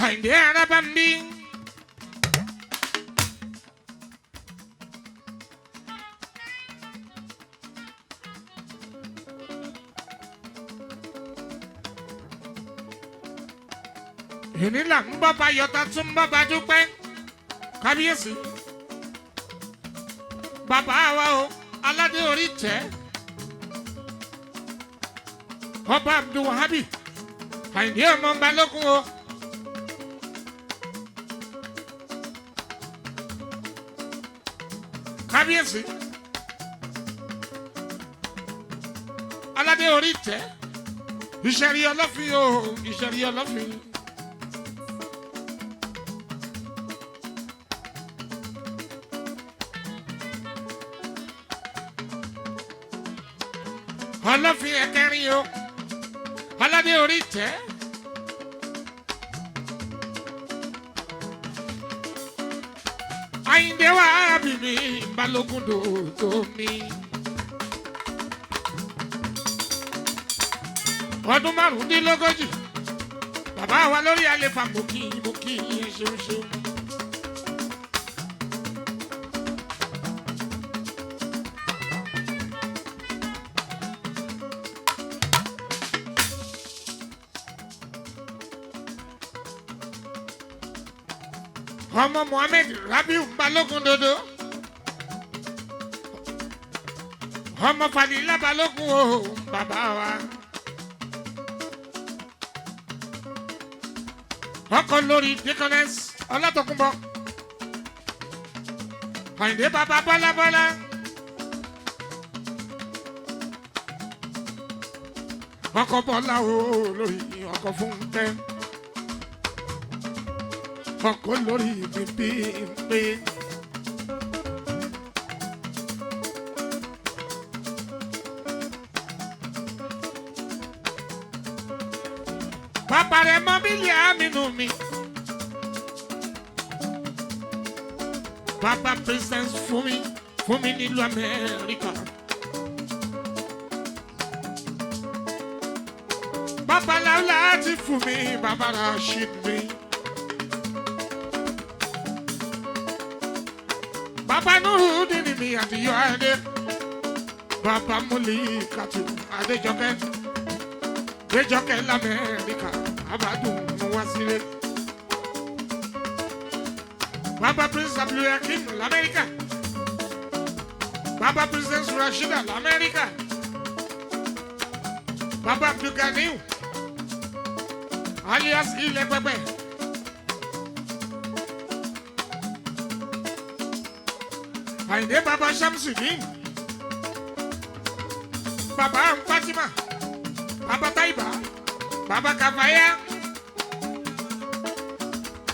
Àyìndé Arábámbí. Èní là ń bọ́ bá yọta tún bọ́ bá dúpẹ́ kábíyèsí. Bàbá wa o aládé orí tẹ́ ọba Abdulwahabi Àyìndé ọmọ Balógun o. Kábíyèsí aládé orí tẹ́ ìṣẹ̀rí ọlọ́fin o ìṣẹ̀rí ọlọ́fin. Ọlọ́fin ẹ̀kẹrin o aládé orí tẹ́ Àyìndé wá bìbí Balógun dòdò mi. Ọdún márùndínlógójì bàbá wa lórí àlefa mo kí ṣeun ṣeun. Ọmọ Mohammed Rabiu Balógun dodo ọmọ Fàlílà Balógun o bàbá wa ọkọ lórí Deaconess Ọlátòkunbọ̀ Àyìndé bàbá Bọ́lábọ́lá ọkọ Bọ́lá o lórí ọkọ Fúnkẹ́ ọkọ lórí bíbí pé bàbá rẹ̀ mọ bílíà Aminu mi bàbá President fún mi nílùú Amẹ́ríkà bàbá Láúlá ti fún mi bàbá Rashid mi. Baba Nurudeen mi Àdìyọ Adé Baba Mulikatu Adéjọkẹ́ l'Amẹ́ríkà Abadun wá sílé Baba Prince Abdulhakeem l'Amẹ́ríkà Baba Princess Rashida l'Amẹ́ríkà Baba Abdulganiu alias Ilẹ̀ Pẹ́pẹ́ Àyìndé bàbá Shamsuddin bàbá Fatima bàbá Taiba bàbá Kafaya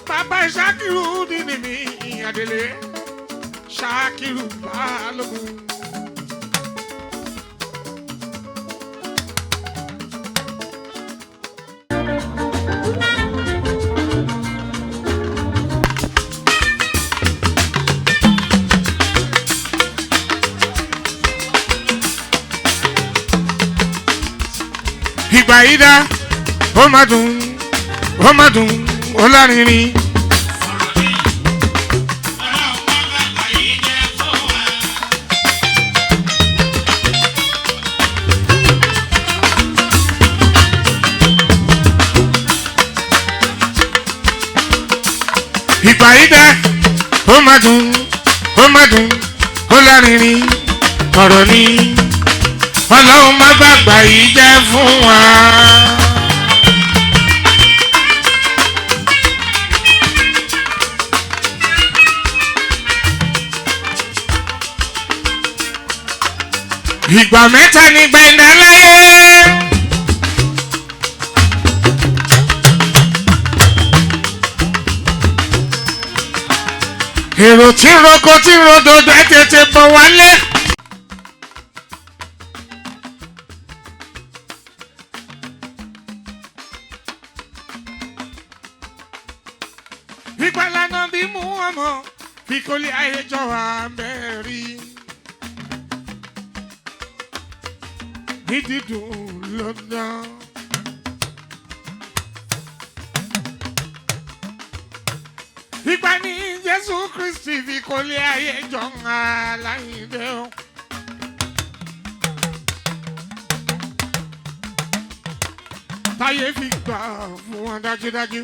bàbá Shakiru Dinimi Adele Shakiru Balógun. Ìgbà yìí dá ó má dùn ó lárinrin. Ìgbà yìí dá ó má dùn ó lárinrin ọ̀rọ̀ ni. Ọlọ́run má gbàgbà yìí jẹ́ fún wa. Ìgbà mẹ́ta ni gbẹ̀ndẹ̀ láyé. Èrò tí ń roko tí ń rododo ẹ tètè bọ̀ wálé. Ìgbàlànà bí mú ọmọ fi kólé ayé jọ wá mẹ́rin. Ní dídùn lọ́nà. ìgbà ní Jésù Kristi fi kò lé ayé jọ ń Àlàyìndé o. táyé fi gbà fún wọn dájúdájú.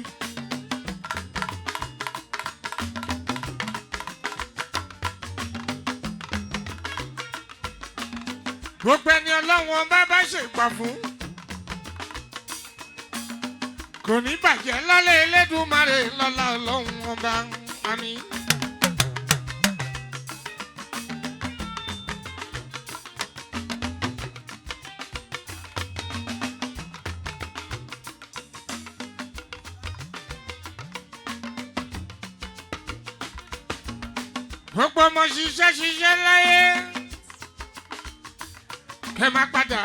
gbogbo ẹni Ọlọ́run bá ṣègbà fún kò ní bàjẹ́ lọ́lẹ̀ Elédùmarè lọ́lá Ọlọ́run ọba àmín. gbogbo ọmọ ṣiṣẹ́ láyé kẹ́ má padà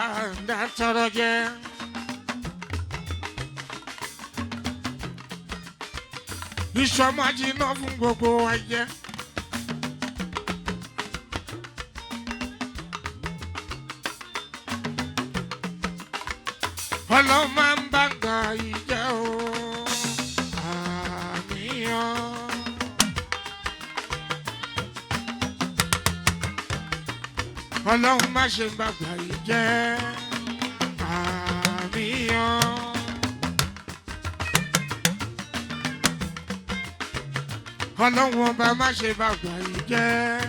dá tọrọ jẹ. ìṣọmọ jìnnà fún gbogbo wa jẹ. Ọlọ́run máa ń bá gbà ìjẹ́ o. àmín. Ọlọ́run má ṣe ń bá gbà ìjẹ́. àmín. Ọlọ́run ọba má ṣe bá gbà yìí jẹ́.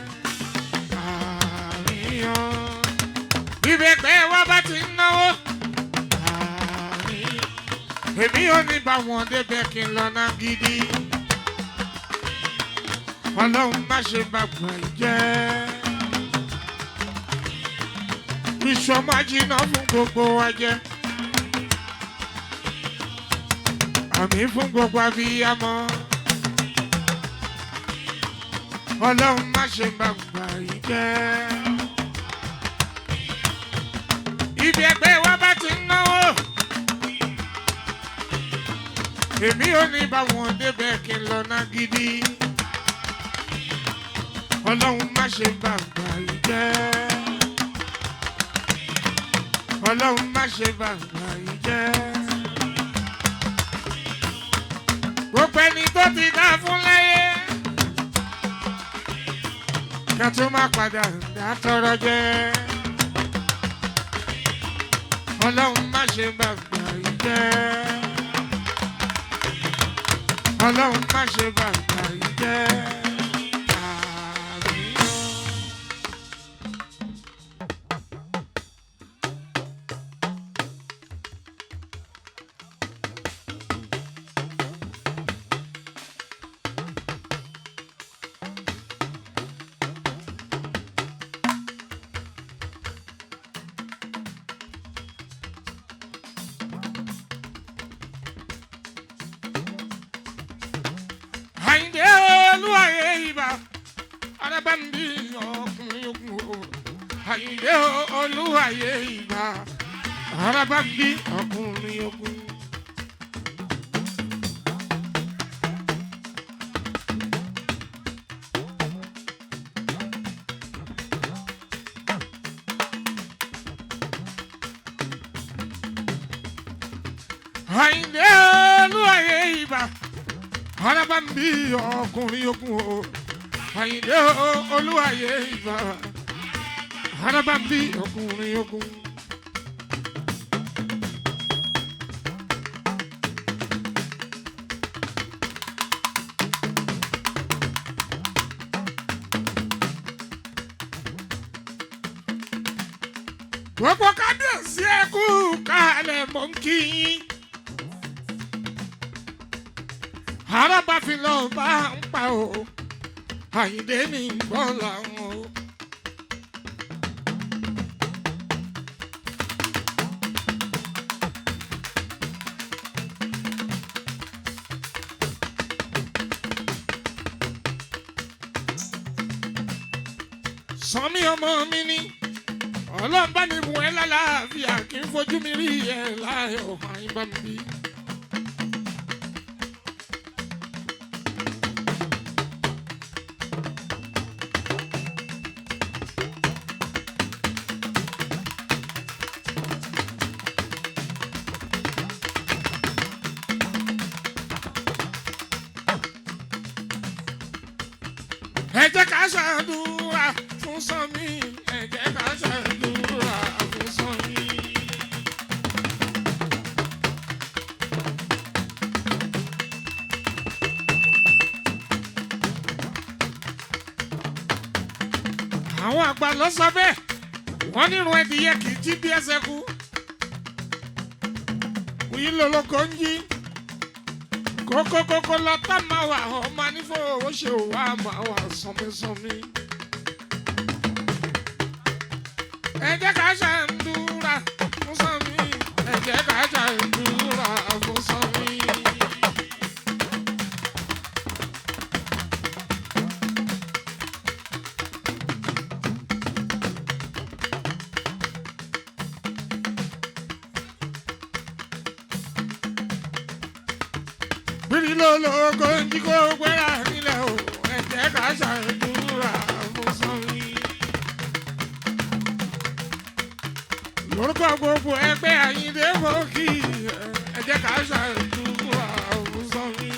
àmín. ìbẹ̀pẹ̀ wa bá ti ń náwó. àmín. èmi ò ní bá wọn débẹ̀ kí n lọ ná gidi. Ọlọ́run má ṣe bá gbà yìí jẹ́. ìṣọmọ jìnnà fún gbogbo wa jẹ́. àmín fún gbogbo abiyamọ. Ọlọ́run má ṣe bá gbà yìí jẹ́. ibi ẹgbẹ́ wa bá ti ń náwó. èmi ò ní bá wọn débẹ̀ kí n lọ ná gidi. Ọlọ́run má ṣe bá gbà yìí jẹ́. Ọlọ́run má ṣe bá gbà yìí jẹ́. gbogbo ẹni tó ti dá fún láyé. ká tó má padà dá tọrọ jẹ. Ọlọ́run má ṣe bá gbà yìí jẹ́. Ọlọ́run má ṣe bá gbà yìí jẹ́. àmín. Àyìndé Olúwayé ìbà arábàmbí ọkùnrin ogun o. Àyìndé Olúwayé ìbà arábàmbí ọkùnrin ogun. Àyìndé Olúwayé ìbà arábàmbí ọkùnrin ogun o. Àyìndé Olúwayé ìbà arábàmbí ọkùnrin ogun. gbogbo kábíyèsí ẹ kú kálẹ̀ mọ́ ń kí yín. Arábàfin lọ bá ń pa o. Àyìndé ní gbọ́ làwọn o. Sànmí ọmọ mi ní Ọlọ́run bá mi mú ẹ lálàáfíà kí n fojú mi rí ẹ láyọ̀ àyìnbá mi bí. ẹ jẹ́ ká ṣàdúrà fún Sanmi ẹ jẹ́ ká ṣàdúrà fún Sanmi. àwọn àgbà ló sọ bẹ́ẹ̀ wọ́n nírun ẹdìyẹ kì í jí bí ẹsẹ̀ kú kùyí lolóko ń jí kókókókó lọ́tà máa wà ọmọ anífowó ṣe wà máa wà sọmísọmí. ẹ jẹ́ ká ṣàdúrà fún Sanmi ẹ jẹ́ ká ṣàdúrà fún Sanmi. bírí lolóko ń jí kó gbéra nílẹ̀ o ẹ jẹ́ ká ṣàdúrà fún Sanmi. lórúkọ gbogbo ẹgbẹ́ Àyìndé Fọ́ọ̀kì ẹ jẹ́ ká ṣàdúrà fún Sanmi.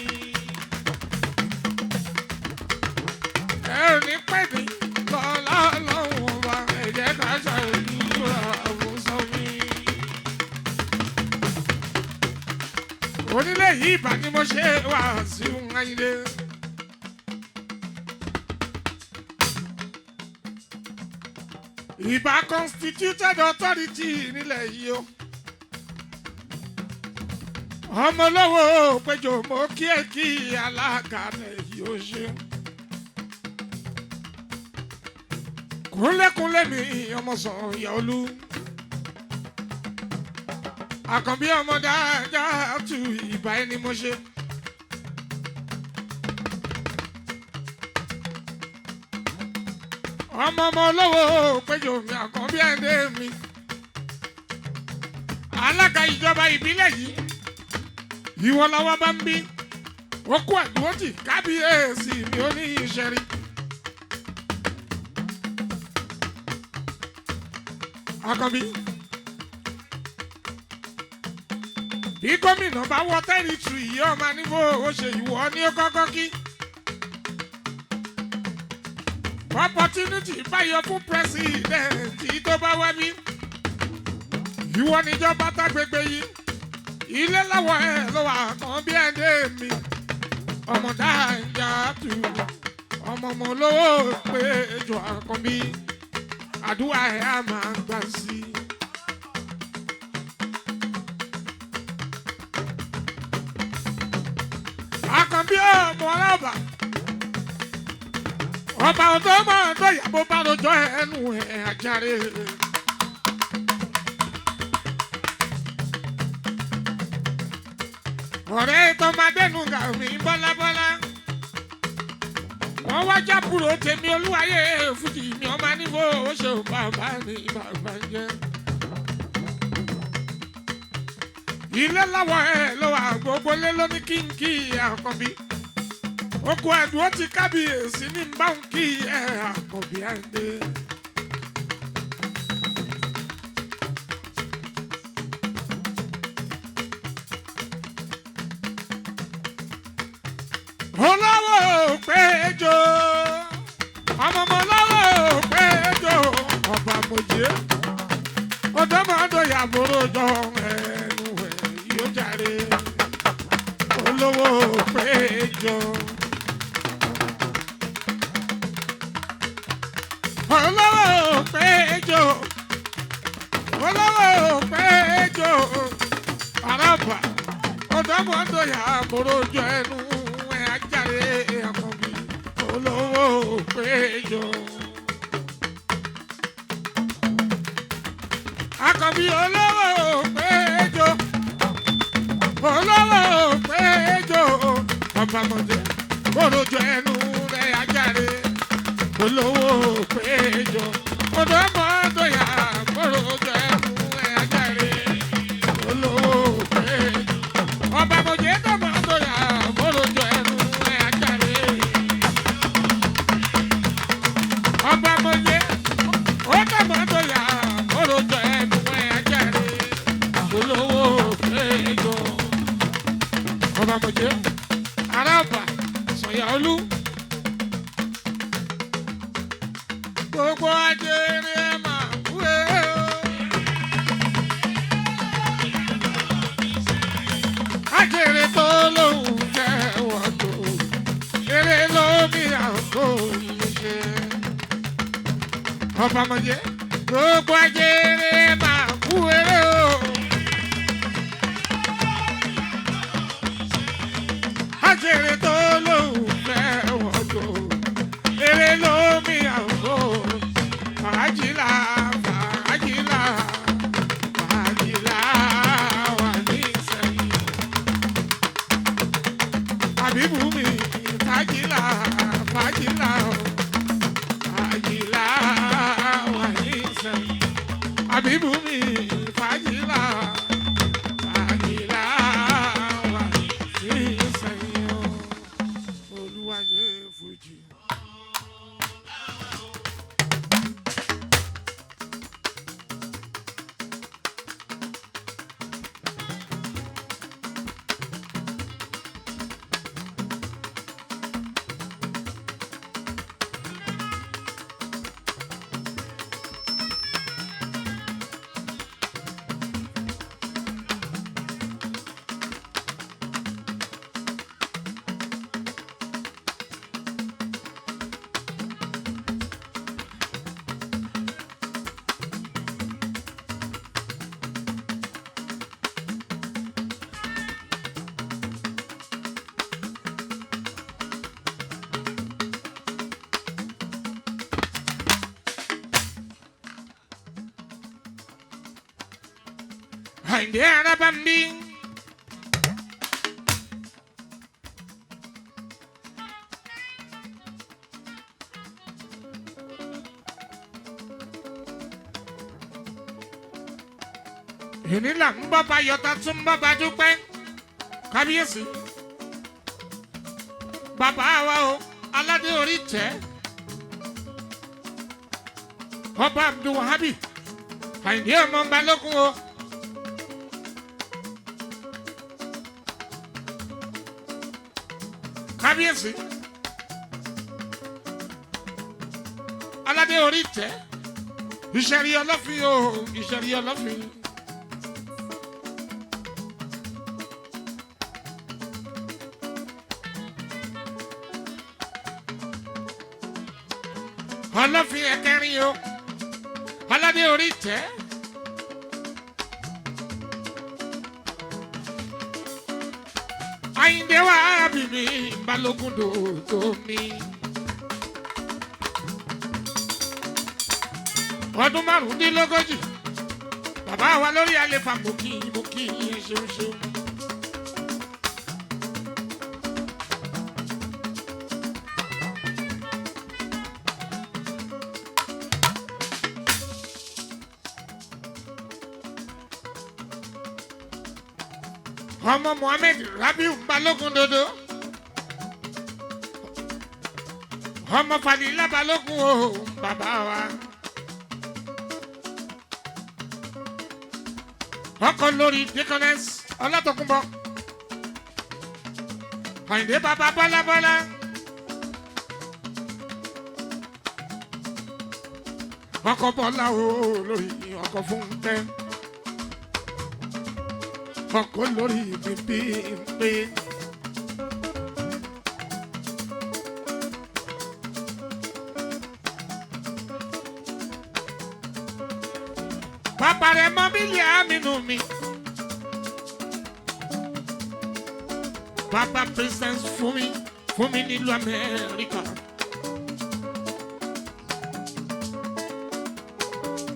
ẹ ò ní pẹ́ ní lọ́lá lọ́wọ́ wa ẹ jẹ́ ká ṣàdúrà fún Sanmi. onílé yìí bá ní mo ṣe wá sí Àyìndé. ìbá constituted authority nílẹ̀ yìí o. ọmọ olówó péjọ mo kí ẹ kí alága rẹ̀ yìí ó ṣe. kúnlẹ̀kúnlẹ̀ mi ọmọ Sànyàolú. Àkànbí ọmọ dáadáa tu ìbá ẹni mo ṣe. ọmọ olówó péjọ mi Àkànbí ẹ̀dẹ́ mi. alága ìjọba ìbílẹ̀ yìí ìwọ làwọn bá ń bí. ó kú àdúrótì kábíyèsí mi ó ní ìṣẹ́rí. Àkànbí. bí gómìnà bá wọ tẹ́rìtìrì yìí ọmọ níbo ó ṣe ìwọ ní ó kọ́kọ́ kí. opportunity báyọ fún pírẹsidẹ̀ntì tó bá wá bí. ìwọ níjọba tágbègbè yìí ilé láwọ ẹ ló wà kàn bí ẹdẹ mi. ọmọ dáńjà tù ọmọ olówó pé jọ Àkànbí àdúrà ẹ á máa gbà sí i. Àkànbí ọmọ ọlọ́ba ọba ọdọ máa ń dọ̀yà bó bá lọ́jọ́ ẹnu ẹ̀ àjàre. ọ̀rẹ́ tọmọdénu gàmí bọ́lábọ́lá wọ́n wá jábùrò tèmi olúwayé fújì mi ọmọ níbo ó ṣe bàbá mi bàbá jẹ́. ilé láwọ̀ ẹ̀ ló wà gbogbo lé lóní kínkì Àkànbí. oko ẹ̀dùn ó ti kábíyèsí ní báńkì ẹ̀ Àkànbí Àyìndé. olówó péjọ ọmọ olówó péjọ ọba mojé ọdọmọdọ yàgòrò jọ ẹnu ẹ yóò jàre olówó péjọ. olówó péjọ olówó péjọ araba ọdọmọdọ yàgòrò jọ ẹnu ajare Àkànbí olówó péjọ. Àkànbí olówó péjọ olówó péjọ ọbàmọdé kórojọ ẹnu rẹ ajare olówó péjọ ọdọmọdọyà kórojọ ẹnu rẹ ajare olówó péjọ ọbàmọdé dọmọdọyà kórojọ ẹnu. ọbàmọdé ó dọmọdọ yà kórojọ ẹnu ẹ ajare olówó péjọ. ọbàmọdé Àràbà Sànyàolú ajere máa kú eré o. Ajere tó lóhùn fẹ́ wọ́tò eré lómi àgọ́ yìí ṣe. Ọba mọ̀jẹ́ gbogbo ajere máa kú eré o. Ajere tó lóhùn fẹ́ wọ́tò eré lómi àgọ́ fàájìlá fàájìlá fàájìlá wà ní ìsẹ̀yìn. Àbíbù mi fàájìlá fàájìlá fàájìlá wà ní ìsẹ̀yìn. Àbíbù mi fàájìlá fàájìlá wà ní ìsẹ̀yìn. Olúwayé Fújì. Àyìndé Arábámbí. Èní là ń bọ́ bá yọta tún bọ́ bá dúpẹ́ kábíyèsí. Bàbá wa o aládé orí tẹ́. Ọba Abdulwahabi Àyìndé ọmọ Balógun o. Kábíyèsí aládé orí tẹ́ ìṣẹ̀rí ọlọ́fin o ìṣẹ̀rí ọlọ́fin. Ọlọ́fin ẹ̀kẹrin o aládé orí tẹ́. Àyìndé wá bìbí Balógun dòdò mi. Ọdún márùndínlógójì bàbá wa lórí àlefa mo kí ṣeun ṣeun. Ọmọ Mohammed Rabiu Balógun dodo. Ọmọ Fàlílà Balógun o bàbá wa. Ọkọ lórí Deaconess Ọlátòkunbọ̀. Àyìndé bàbá Bọ́lábọ́lá. Ọkọ Bọ́lá o lórí ọkọ Fúnkẹ́. Ọkọ lórí bíbí pé. Bàbá rẹ̀ mọ bílíà mínú mi. Bàbá Princess fún mi nílùú Amẹ́ríkà.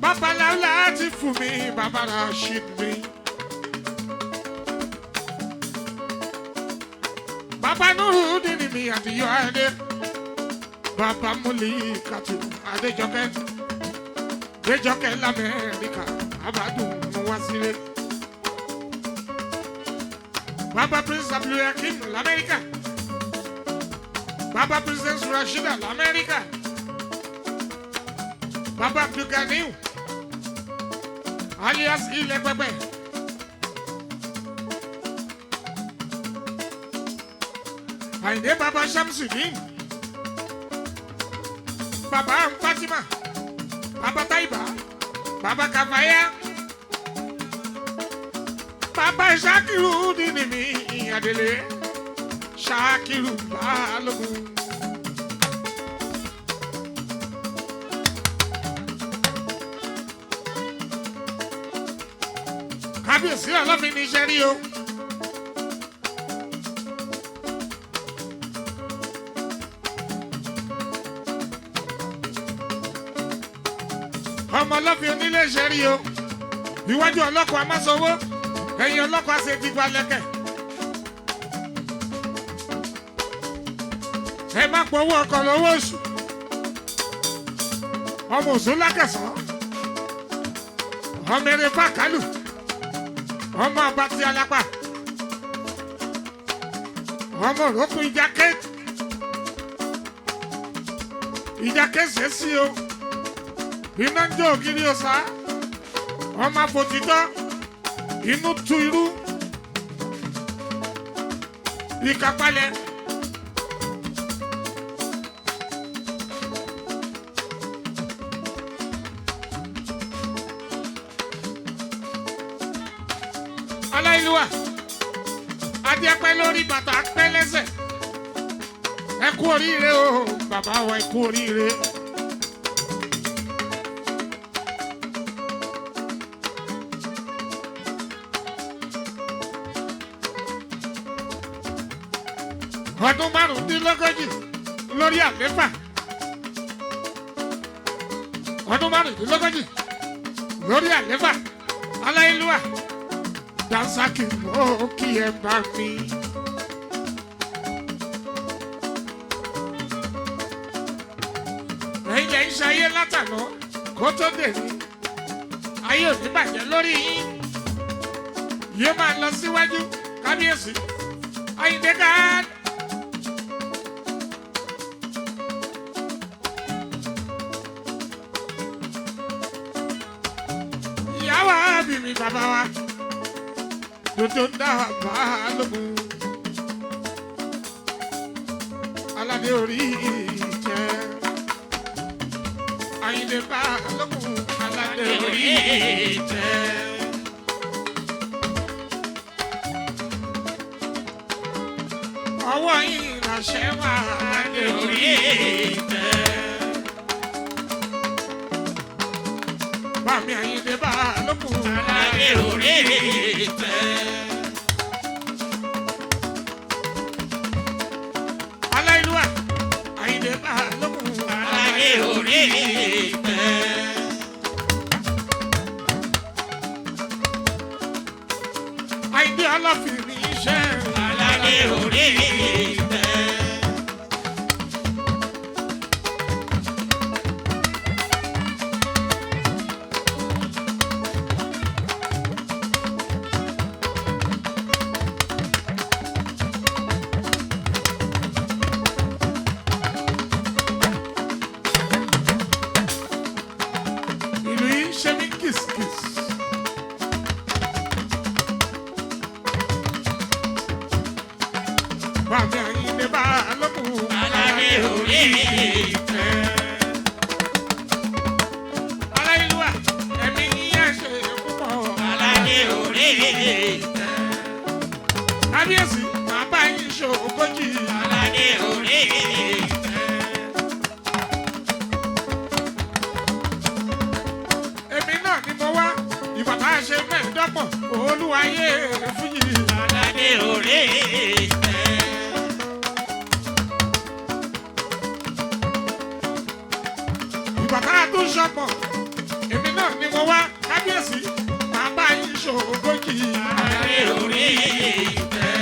Bàbá Láúlá ti fún mi, bàbá Rashid mi. Bàbá Nurudeen mi àdìyọ Adé. Bàbá Mulikatu Adéjọkẹ́. Adéjọkẹ́ l'Amẹ́ríkà, Abádùn wá sílé. Bàbá Prince Abdulhakeem l'Amẹ́ríkà. Bàbá Princess Rashida l'Amẹ́ríkà. Bàbá Abdulganiu alias Ilẹ̀ Pẹ́pẹ́. Àyìndé bàbá Shamsuddin. Bàbá Fatima. bàbá Táìbà bàbá Kàfáyà bàbá Ṣàkírù dìní mi Adélé Ṣàkírù Balógun. Kábíyèsí ọlọ́fin ní iṣẹ́ rí o. Ọmọ ọlọ́fin onílé iṣẹ́ rí o. Iwájú ọlọ́kọ̀ amásowó, ẹ̀yìn ọlọ́kọ̀ àṣetì gbalẹ̀kẹ̀. Ẹ má pọ̀ owó ọkọ̀ lọ́wọ́ oṣù. Ọmọ òṣù lákẹ̀sán. Ọmọ eré fàkálù. Ọmọ àbátí alápá. Ọmọ òrókùn ìjákẹ́ẹ̀tì. Ìjákẹ́ẹ̀sì sí o. Iná ń jó ògiri ọ̀sá. Ọmọ àfòtítọ́. Inú tu irú. Ìkápálẹ̀. Aláìlúwà. Adéẹpẹ́ lórí bàtà pẹ́ lẹ́sẹ̀. Ẹ kú oríire o, bàbá wa ẹ kú oríire. Ọdún márùndínlógójì lórí àléfà. Ọdún márùndínlógójì lórí àléfà. Aláìlúwà. Dansaki mo kí ẹ bá mi. Ẹ̀yin lẹ́yìn ṣayé látàná kó tó dé ní. Ayé òní bàjẹ́ lórí yín. Yóò máa lọ síwájú kábíyèsí. Àyìndé káàdì. Ìyàwó àbí mi bàbá wa. Dodo dá Balógun. Aládé orí ìjẹ́. Àyìndé Balógun. Aládé orí ìjẹ́. Ọwọ́ yìí ránṣẹ́ wá. Aládé orí ìjẹ́. Bàmí Àyìndé Balógun. Aládé orí ìjẹ́. Aláìlúwà. Àyìndé Balógun. Aládé orí ìtẹ́. Àyìndé ọlọ́fin ní iṣẹ́. Aládé orí ìtẹ́. Bàbá Àyìndé Balógun. Aládé orí ìtẹ́. Aláìlúwà. Ẹ̀mí yíyá ṣe púpọ̀. Aládé orí ìtẹ́. Kábíyèsí. Bàbá yín ṣògójì. Aládé orí ìtẹ́. Èmi náà ni mo wá. Ìbàbá ṣe mẹ́ẹ̀ẹ́dọ́gbọ̀n. Olúwayé fújì. Aládé orí ìtẹ́. Bàbá tó ṣọpọ̀, èmi náà ni mo wá kábíyèsí, bàbá yín ṣògójì. Aládé orí ìtẹ́.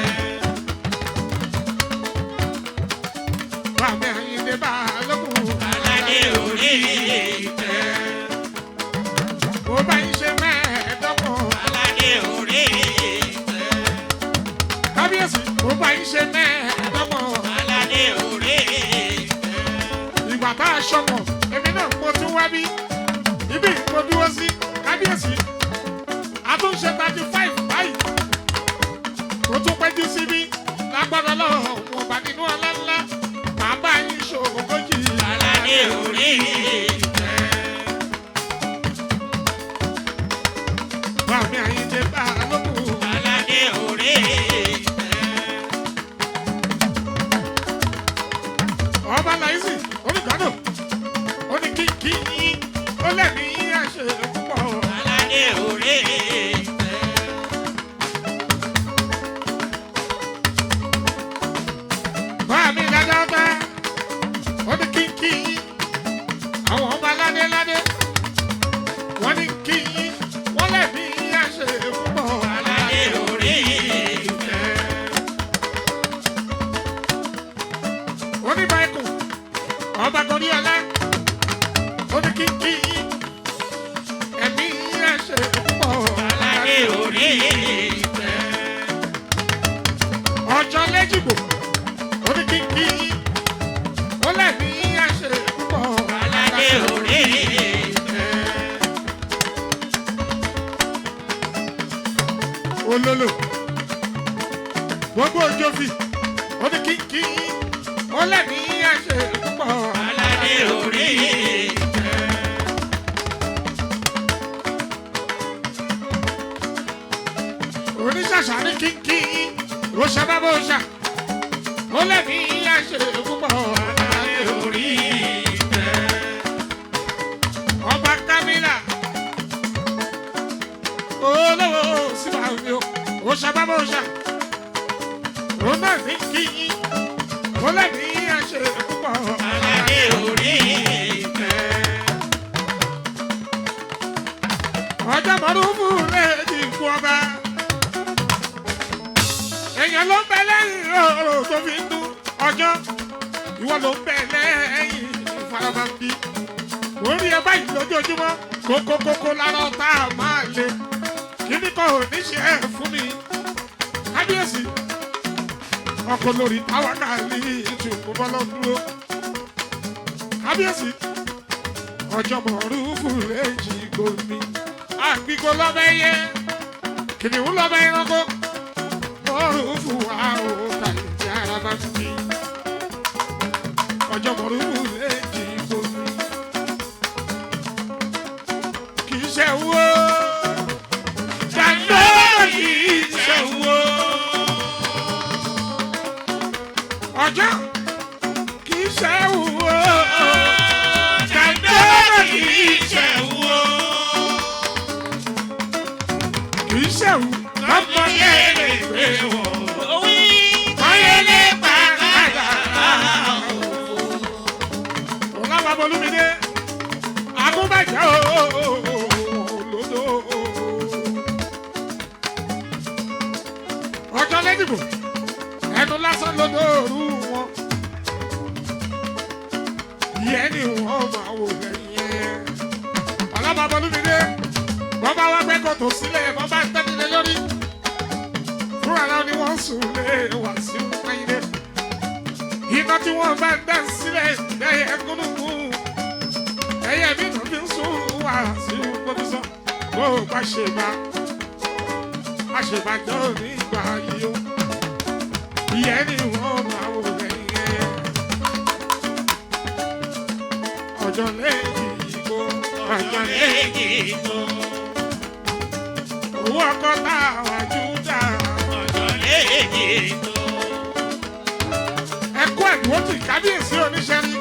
Bàbá Àyìndé Balógun. Aládé orí ìtẹ́. Bó bá yín ṣe mẹ́ẹ̀ẹ́dọ́gbọ̀n. Aládé orí ìtẹ́. Kábíyèsí, bó bá yín ṣe mẹ́ẹ̀ẹ́dọ́gbọ̀n. Aládé orí ìtẹ́. Ìgbà tá a ṣọpọ̀. Èmi náà mo tún wá bí ibi mo dúró sí kábíyèsí. A tún ṣe 35. olólo gbogbo òjòfì ó ní kíkí ó lẹ́ni àṣẹ púpọ̀ aládé orí ìtẹ́. oníṣàṣà ní kíkí ó ṣàbábọ̀ṣà ó lẹ́ni àṣẹ púpọ̀ aládé orí ìtẹ́. ọba Kamila olówó síbáwí ó ṣàbábọ̀ṣà ó náà ní kíkí ó lẹ́ni àṣẹ púpọ̀ aládé orí ìtẹ́. ọjọ́ mọ́rúfú rẹ̀ ti kú ọba èèyàn ló ń bẹ lẹ́yìn ọ̀rọ̀ tó fi ń dún ọjọ́ ìwọ ló ń bẹ lẹ́yìn ìfarabàbí orí ẹ báyìí lójoojúmọ́ kókókókó lára ọ̀tá máa le kíní kan ò ní ṣe é fún mi kábíyèsí ọkọ lórí táwákàlì ìtùkú bọ́lá dúró kábíyèsí ọjọ́ mọ̀rúfú rẹ̀ jí gomi àgbígbó lọ́bẹ̀ yẹ kìnìún lọ́bẹ̀ ẹranko mọ̀rúfú wa ò tàyè tí ara bá fi ọjọ́ mọ̀rúfú rẹ̀ jí gomi kì í ṣe wo jàǹdó kì í ṣe wo ọjọ́ kì í ṣe wo jàǹdó kì í ṣe wo kì í ṣe wo lọ́pọ̀ yẹlẹ ìwé wọ̀ ọ̀yẹ́lẹ pàkàdà ọ̀làwàbọ̀lùmídé àgùnbàjẹ́ olódò ọjọ́ lẹ́dìbò ẹnu lásán lódòrú wọn yẹn ni wọ́n máa wò lẹ́yìn ọ̀làwàbọ̀lùmídé bọ́bá wá gbẹ́kọ̀ tó sílẹ̀ bọ́bá tẹ́tílẹ̀ lórí fúnra náà ni wọ́n sùn lé wá sí wáyé iná tí wọ́n bá dá sílẹ̀ ẹ̀yẹ gúnúgú ẹ̀yẹ mi náà fi ń sùn wá sí gbọ́dúsọ bó bá ṣe bá àṣebàjọ́ nígbà yìí ó ìyẹn ni wọ́n máa wò lẹ́yìn ọjọ́ lẹ́yìn ìgbó ọjọ́ lẹ́yìn ìgbó owó ọkọ tá a wà júdà ọjọ́ lẹ́yìn tó. ẹkú ẹ̀dùnwó ti kábíyèsí oníṣẹ́ ní.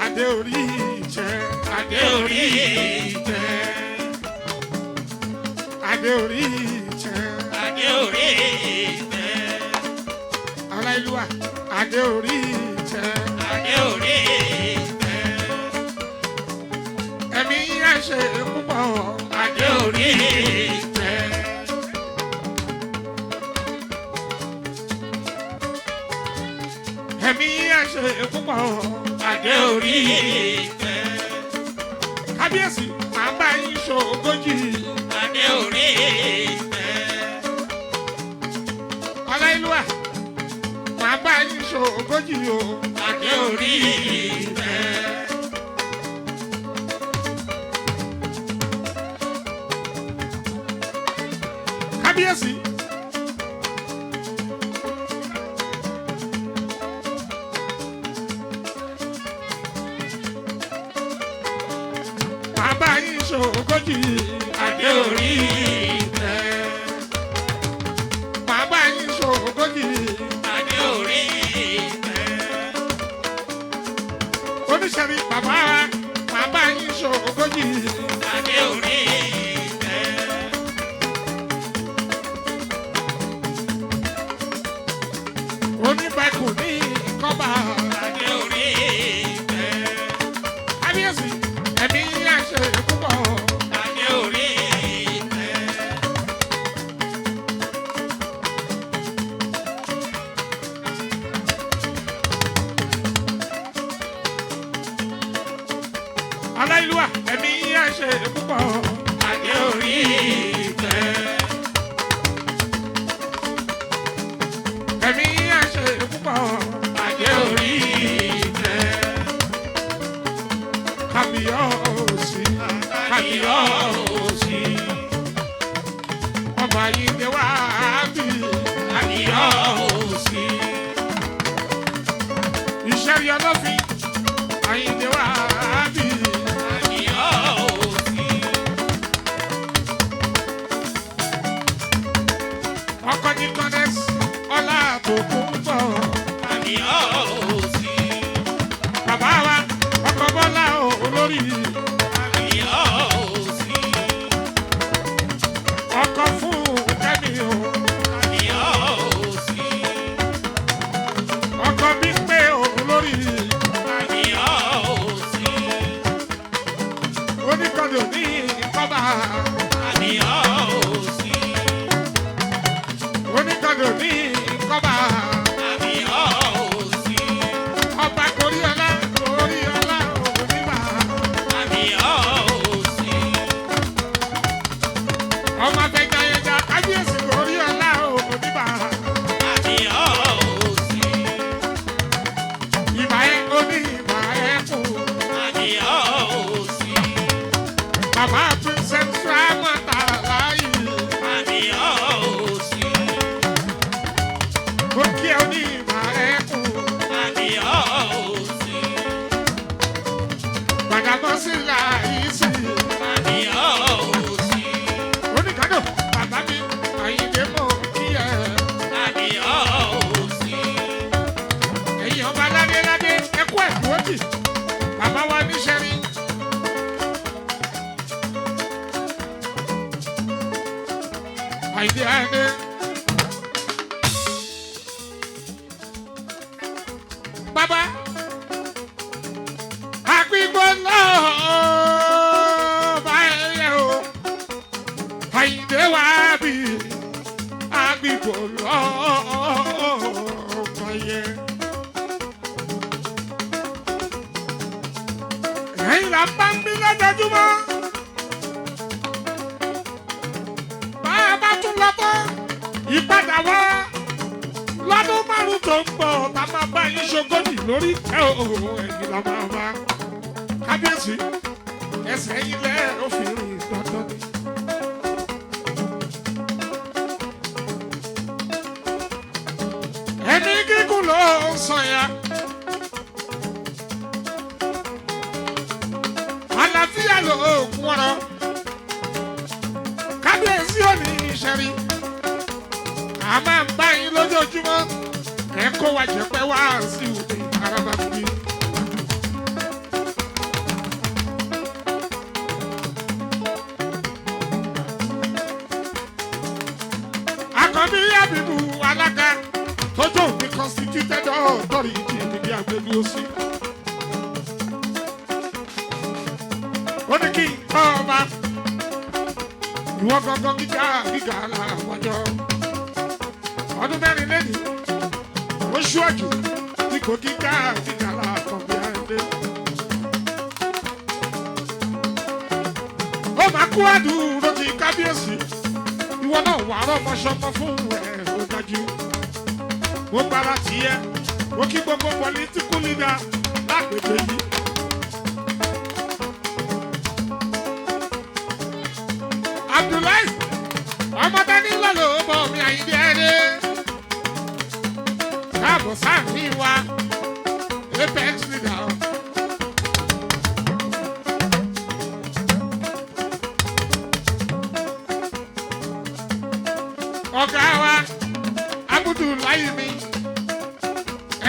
adé orí ìtẹ́ adé orí ìtẹ́. adé orí ìtẹ́ adé orí ìtẹ́. aláìlúwà adé orí ìtẹ́ adé orí ìtẹ́. ẹ̀mí yẹn ṣe púpọ̀ adé orí ìtẹ́. ẹ̀mí yẹn ṣe púpọ̀ adé orí ìtẹ́. kábíyèsí máa bá yín ṣògójì adé orí ìtẹ́. aláìlúwà máa bá yín ṣògójì o adé orí ìtẹ́. kábíyèsí. bàbá yín ṣògójì adé orí ìtẹ́. bàbá yín ṣògójì adé orí ìtẹ́. oníṣẹ́rí bàbá yín ṣògójì adé orí ìtẹ́. oníbàkù ní kọ́bà adé orí ìtẹ́. kábíyèsí ẹ̀mí àṣẹ púpọ̀ adé orí ìtẹ́. aláìlúwà ẹ̀mí àṣẹ púpọ̀ adé orí ìtẹ́. ẹ̀mí àṣẹ púpọ̀ adé orí ìtẹ́. kábíyèsí. Àyìndé wá bí. àníyàn ò sí. Ìṣẹ́rí ọlọ́fin Àyìndé wá bí. àníyàn ò sí. Ọkọ ní Kọ́nẹ́s ọlá àbòkù ń bọ̀. àníyàn ò sí. Bàbá wa ọkọ Bọ́lá olórí. àníyàn ò sí. Ọkọ fún Kẹ́mi o. àníyàn ò sí. Ọkọ bí pé olórí. àníyàn ò sí. Oníkọ̀dọ̀ ní kọ́bà. àníyàn ò sí. Oníkọ̀dọ̀ ní kọ́bà. àníyàn ò sí. Ọba Koríọlá Koríọlá onígbà. àníyàn ò sí. Ọmọ abẹ́jáyẹjà kábíyèsí Koríọlá onígbà. àníyàn ò sí. Ìbà ẹ̀ oní ìbà ẹ̀ kù. àníyàn ò sí. Bàbá Princess Ramata láyé. àníyàn ò sí. Ó kí ẹ oní ìbà ẹ̀ kù. àníyàn ò sí. Gbàdàmọ́sí láyé sí. àníyàn ò sí. Oníkàdọ̀ bàbá mi Àyìndé mọ̀ kí ẹ. àníyàn ò sí. Ẹ̀yin ọba ládéládé ẹkú ẹ̀kú òdì. Bàbá wa níṣẹ́ rí. Àyìndé Àyìndé. Bàbá àgbígbó náà bá ẹyẹ o. Àyìndé wá bí àgbígbó lọ́ọ́ yẹ. Ẹ̀yin là ń bá ń bí lójoojúmọ́. Bá a bá tún lọ tán, ìpadà wá lọ́dún márùn-ún tó ń bọ̀ tá a máa bá yín ṣogójì lórí ẹ̀ ẹ̀yin là máa bá. Kábíyèsí ẹsẹ̀ yín lẹ́ òfin rìn dandan ni. Ẹni gígùn ló ń sọ ya. Àlàáfíà ló kún ọ̀rọ̀. Kábíyèsí ò ní ìṣẹ́rí. A máa ń bá yín lójoojúmọ́. Ẹ kó wa jẹ̀pẹ́ wá sí òde araba bí. Àkànbí Àbíbù alága tójó ní constituted authority níbi àgbélú òsì. Ó ní kí n kọ́ ọba. Ìwọ gangan gíga gíga làwọjọ. Ọdún mẹ́rin lẹ́nu. Oṣù ọ̀jù tí kò gíga gíga làkànbí Àyìndé. Ó máa kú àdúró ti kábíyèsí. Ìwọ náà wà rọ́mọṣọmọ fún ẹ̀ ó dájú. Mo gbára tiẹ̀. Mo kí gbogbo political leader lágbègbè yìí. Abdullahi ọmọdé nílò ló bọ̀ mí Àyìndé Àyìndé. Káàbọ̀ sáàmì wa apex leader. Ọ̀gá wa Abdullahi mi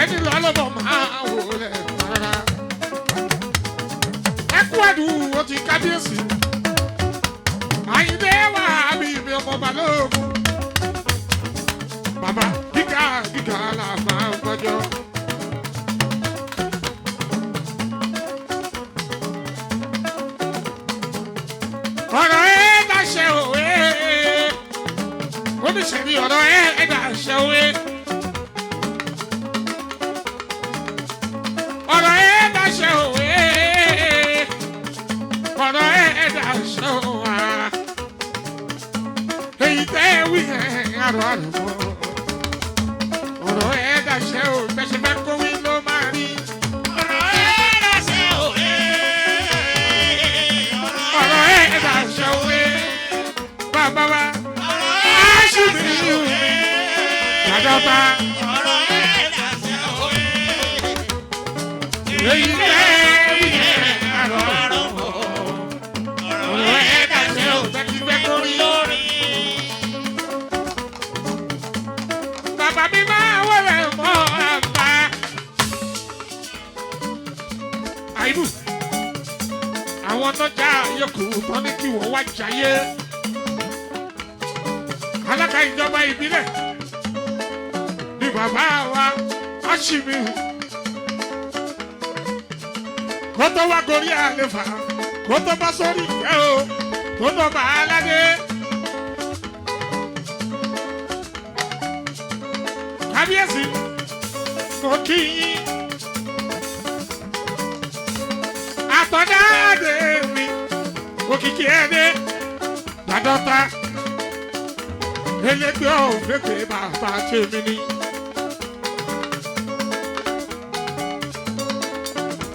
ẹni lọ́lọ́bọ̀ máa wò lẹ̀ rárá. Ẹ kú àdúró ti kábíyèsí. Àyìndé wà bí mi ọmọ balógun. Bàbá gíga gíga là máa ń gbọ́jọ́. Ọ̀rọ̀ ẹ̀ dáṣẹ́ òwe. Oníṣẹ́ni ọ̀rọ̀ ẹ̀ dáṣẹ́ òwe. Ọ̀rọ̀ ẹ̀ dáṣẹ́ òwe. Ọ̀rọ̀ ẹ̀ dáṣẹ́ òwe. Èyí tẹ́ wí ẹ̀ àrò àrò mọ́. Ọ̀rọ̀ ẹ̀ dáṣẹ́ òwe. Bẹ́sẹ̀ bá kó wí ló máa rí. ọ̀rọ̀ ẹ̀ dáṣẹ́ òwe. Ọ̀rọ̀ ẹ̀ dáṣẹ́ òwe. Bàbá wa. ọ̀rọ̀ ẹ̀ Dàdọ́ta. Ọ̀rọ̀ ẹ̀ dàṣẹ òwe. Èyí tẹ́ ìyẹn àrọ̀. Ọ̀rọ̀ ẹ̀ dàṣẹ òwe. Tẹ́tí gbẹ́ kórí. Lórí. Bàbá mi máa wọlé mọ́ àgbà. Àìbù. Àwọn tọ́jà yòókù tán ní kí wọ́n wá jayé. Alága ìjọba ìbílẹ̀ ni bàbá wa Hashimi. Kó tó wá gorí àlefa, kó tó bá sórí ìtẹ́ o, tó tó bá aládé. Kábíyèsí, mo kí yín. Àtọ̀dáde mi, òkìkí ẹ̀dẹ́, Dàdọ́ta. Elégbé òféfé bàbá tèmi ni.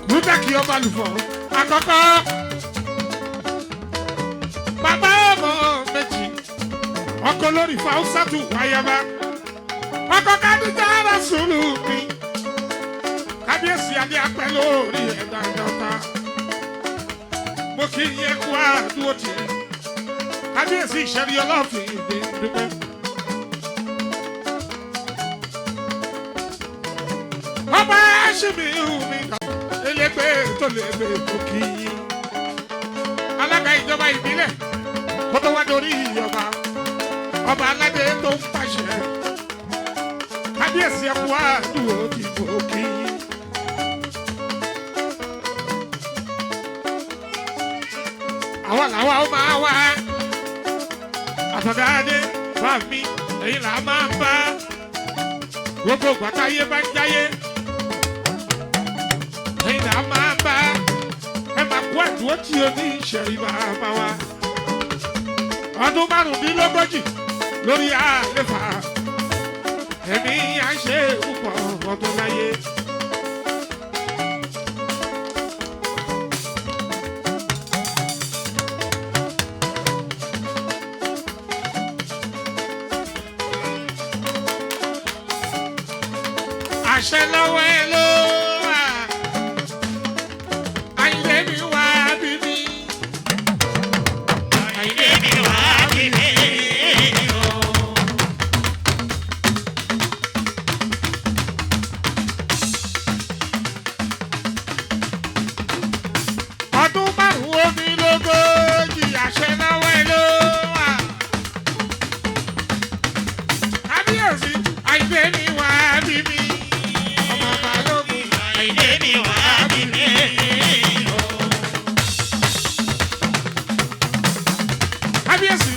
Kúdàkì ọba lùfọ̀ àkọ́kọ́. Bàbá ọmọ méjì. Ọkọ lórí Fáúsátù wáyábá. Ọkọ Kádíjà Rásùlù mi. Kábíyèsí adé apẹ́ lórí ẹ̀dá Dàdọ́ta. Mo kí yẹ kú àdúró tì í. Kábíyèsí ìṣẹ́rí ọlọ́fin ìdè dúpẹ́. Ọba Hashimi mi kà elégbé tó lè gbé òkì. Alága ìjọba ìbílẹ̀ kó tó wá dorí ọba. Ọba aládé tó ń pàṣẹ. Kábíyèsí ẹkú àdúró ti òkì. Àwọn làwọn ó máa wá. Àtọ̀dáde bá mi èyí là máa ń bá. Gbogbo gbàtáyé bá ń jáyé. Èyí là máa ń bá. Ẹ máa kó ẹ̀dùn tí o ní ìṣẹ̀rí bàbá wa. Ọdún márùndínlógójì lórí àlefa. Ẹ̀mí à ń ṣe púpọ̀ ọdún láyé. Àṣẹ lọ́wọ́ ẹ ló wà. Àyìnlé mi wá bí mi. Àyìnlé mi wá bí mi o. Ọdún márùn-ún omi lógójì. Àṣẹ lọ́wọ́ ẹ ló wà. Kábíyèsí àyìnlé mi wá bí mi. Ọmọ Balógun. Àyìnlé mi wá bí mi o. Kábíyèsí.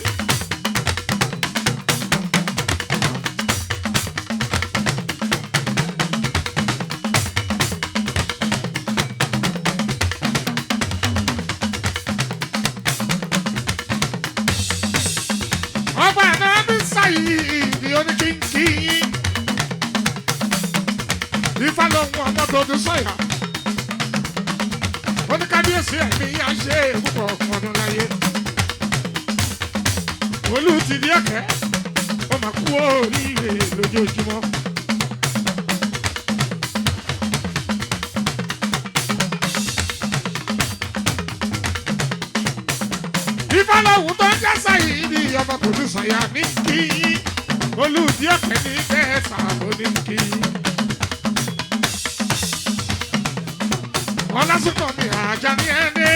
Ọba náà bí sáyìí ìdí oníkíńkí. Ifá lóhun ọmọ tó dún sọ́yà. Oníkábíyèsí ẹ̀mí yá ṣe púpọ̀ ọdún láyé. Olú ti di ẹ̀kẹ́, ó máa kú oríire lójoojúmọ́. Ifá lóhun tó ń jẹ́ sáyìí ní ọmọ tó dún sọ́yà ní kí. Olú di ẹ̀kẹ́ ní bẹ́ẹ̀ sàbò ní kí. Ọlásùnkọ̀ mi àjà ní ẹni.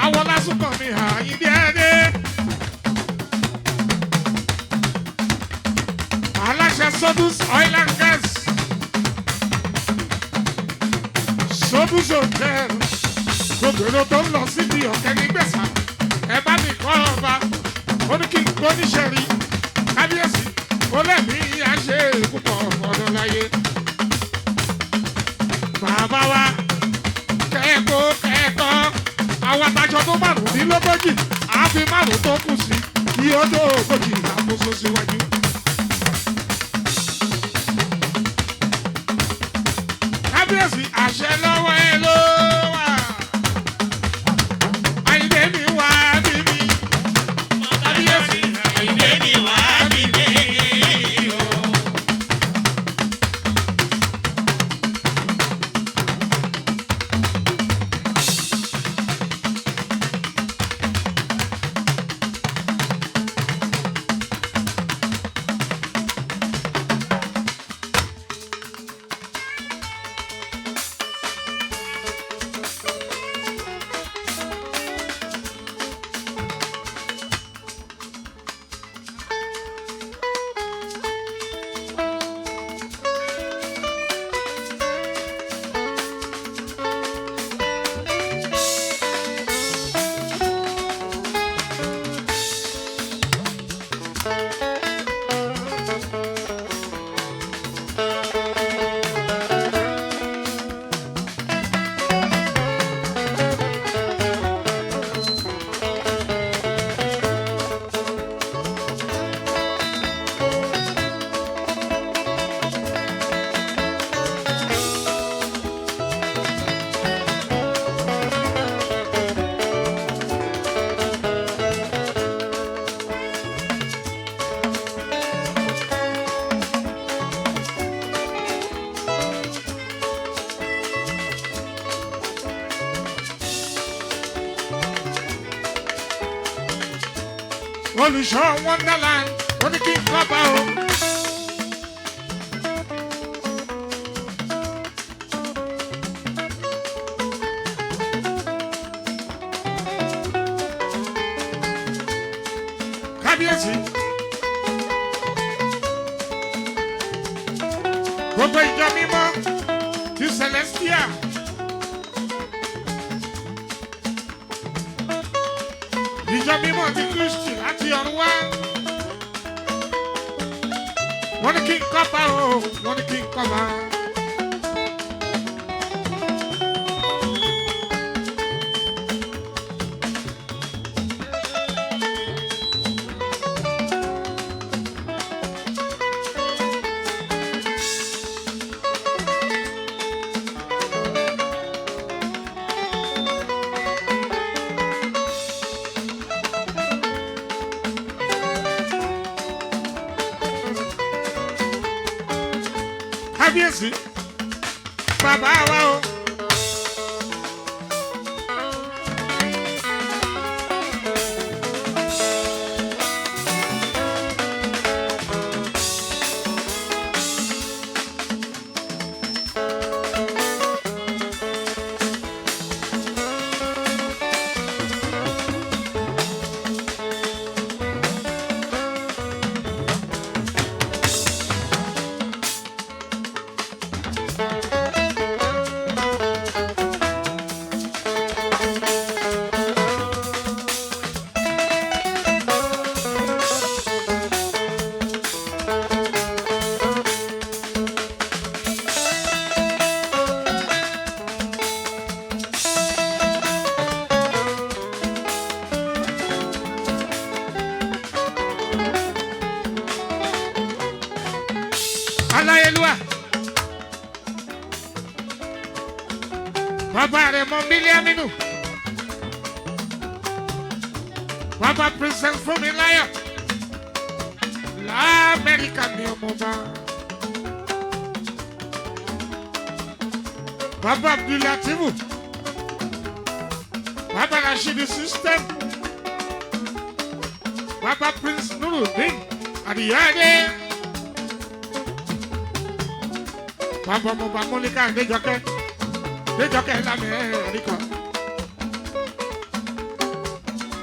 Àwọn ọlásùnkọ̀ mi àyìn ní ẹni. Aláṣẹ Sodus Oil and Gas. Sodus Hotel. Gbogbo èrò tó ń lọ síbi ọ̀kẹ́ ní gbèsà. Ẹ bá mi kọ́ ọba. Ó ní kí n kó níṣẹ́ rí. Kábíyèsí. Ó lẹ́mí àṣẹ púpọ̀ ọdún láyé. Bàbá wa kẹ́kọ̀ọ́ àwọn àtàjọ tó márùndínlógójì àfi márùn tó kù sí kí ó tó ogójì àkóso síwájú. Kábíyèsí àṣẹ lọ́wọ́ ẹ ló wà. Àyìnlé mi wá bí mi. Kábíyèsí Àyìnlé mi wá bí mi o. olùṣọ́ wonderland ó ní kí n kọ́ bá o. kábíyèsí gbogbo ìjọ mímọ́ ti Celestia ìjọ mímọ́ ti Kristi láti ọ̀run wá wọ́n ní kí n kọ́ bá o wọ́n ní kí n kọ́ bá. kábíyèsí bàbá wa o. Aláyélúwà bàbá rẹ̀ mọ Bílíámínù bàbá Princess Fúnmiláyọ̀ l'Amẹ́ríkà ní ọmọọba bàbá Abdulatifu bàbá Rashidi System bàbá Prince Nurudeen Adiyade. Bàbá ọmọọba Mọ́líkà Déjọkẹ́ l'Amẹ́ríkà.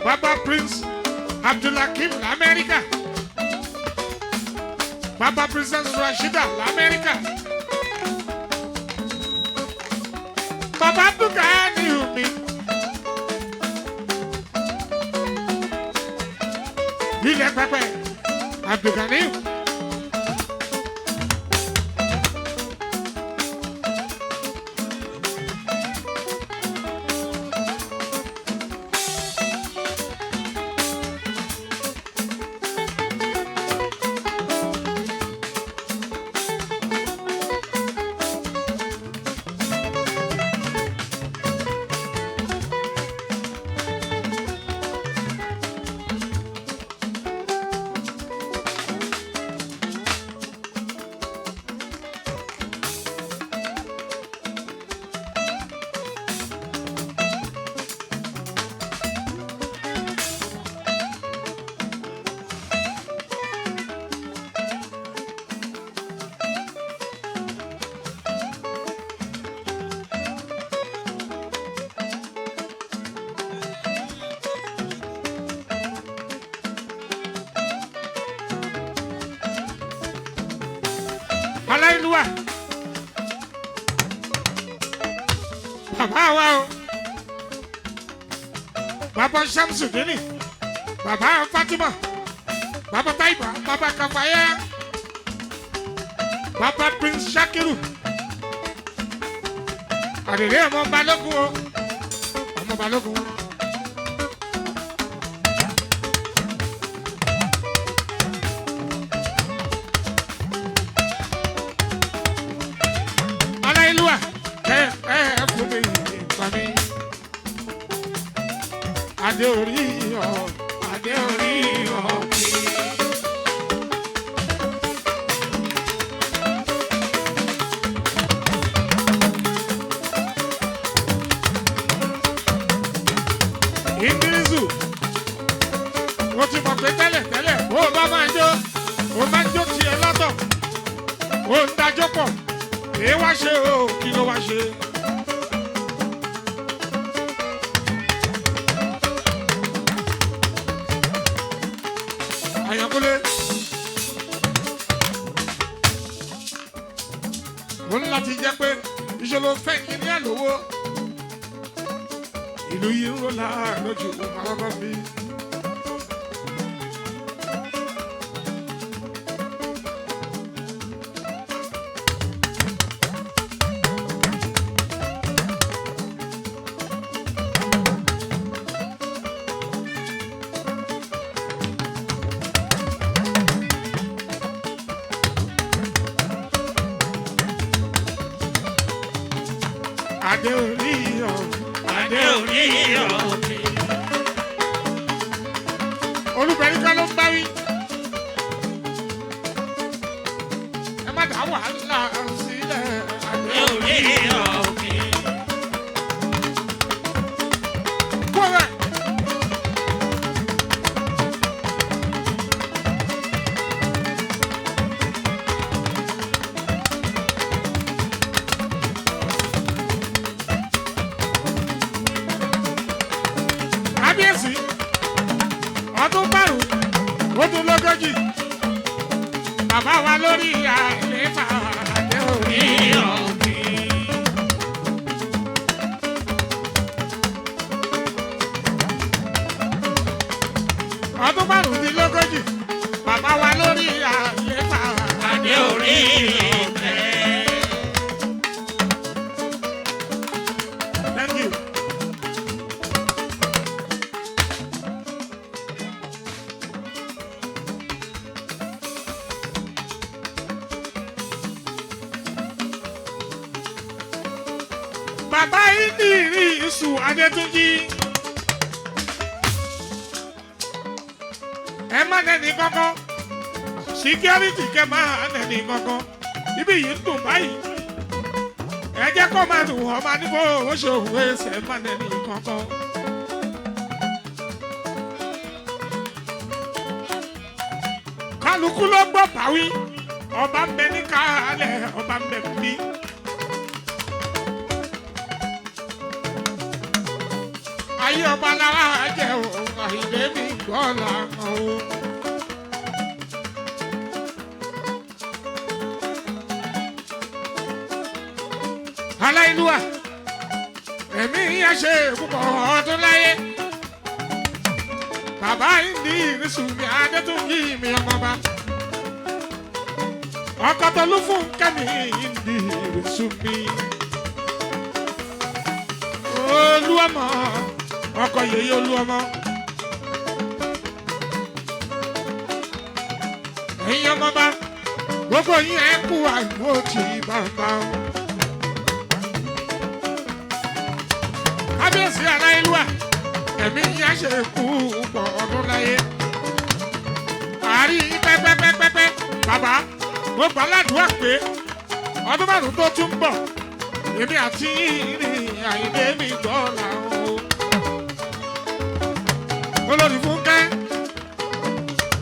Bàbá Prince Abdulhakeem l'Amẹ́ríkà. Bàbá Princess Rashida l'Amẹ́ríkà. Bàbá Abdulgani mi. Ilẹ̀ pẹpẹ Abdulgani. Aláyélúwà bàbá wa o bàbá Shamsudini bàbá Fatima bàbá Taiba bàbá Kafaya bàbá Prince Shakiru àdèrè ọmọ Balógun o ọmọ Balógun. Adé orí ọ̀kì. Ingirisu mo ti mọ̀ pé tẹ́lẹ̀ tẹ́lẹ̀ ó bá máa jó ó máa ń jó tiẹ̀ lọ́tọ̀ ó ń dájọ́ pọ̀ èé wá ṣe o kí ló wá ṣe. Àyànkúlé mo ní láti jẹ́ pé iṣẹ́ ló fẹ́ yín ní àlówó ìlú yìí ń rò láàlójú àwọn bí. Adé orí ọ̀kẹ́. Olùbẹ̀rí kan ló ń bá wí. Ẹ má dá wàhálà sílẹ̀. Adé orí ọ̀kẹ́. Kú ọ̀rẹ́. Kábíyèsí ọdún márùn-ún ó tún lógójì bàbá wa lórí àlééfà Adé orí ọ̀kẹ́. Ọdún márùndínlógójì bàbá wa lórí àlééfà Adé orí ọ̀kẹ́. Thank you. Bàbá Ìdírísù Adétúnjí. Ẹ má nẹ́ni kankan. Síkírítì kẹ máa nẹ́ni kankan. Ibi yìí ń dùn báyìí. Ẹ jẹ́ kó máa dùn ọmọ níbo ó ṣòwò ẹsẹ̀ má nẹ́ni kankan. Kálukú ló gbọ́ báwí. Ọba ń bẹ ní kálẹ̀, ọba ń bẹ bí. Ayé ọba lára jẹ́ o, Àyìndé mi gbọ́ làwọn o. Aláìlúwà, ẹ̀mí yẹn ṣe púpọ̀ ọdún láyé. Bàbá Ìdírísù mi Adétúnjí mi ọmọba. Ọkọ Tolú fún Kẹ́mi Ìdírísù mi. Olúọmọ. Ọkọ yèyé Olúọmọ. Ẹ̀yin ọmọba gbogbo yín ẹ kú àìmọ̀ tí bàbá o. Kábíyèsí Aláìlúwà ẹ̀mí yẹn ṣe kú pọ̀ ọdún láyé. Àárín pẹ́pẹ́pẹ́pẹ́ bàbá mo gbà ládùúgbà pé ọdún márùn-ún tó tún bọ̀ èmi àti ìrìn Àyìndé mi gbọ́ làwọn o. Olórí Fúnkẹ́,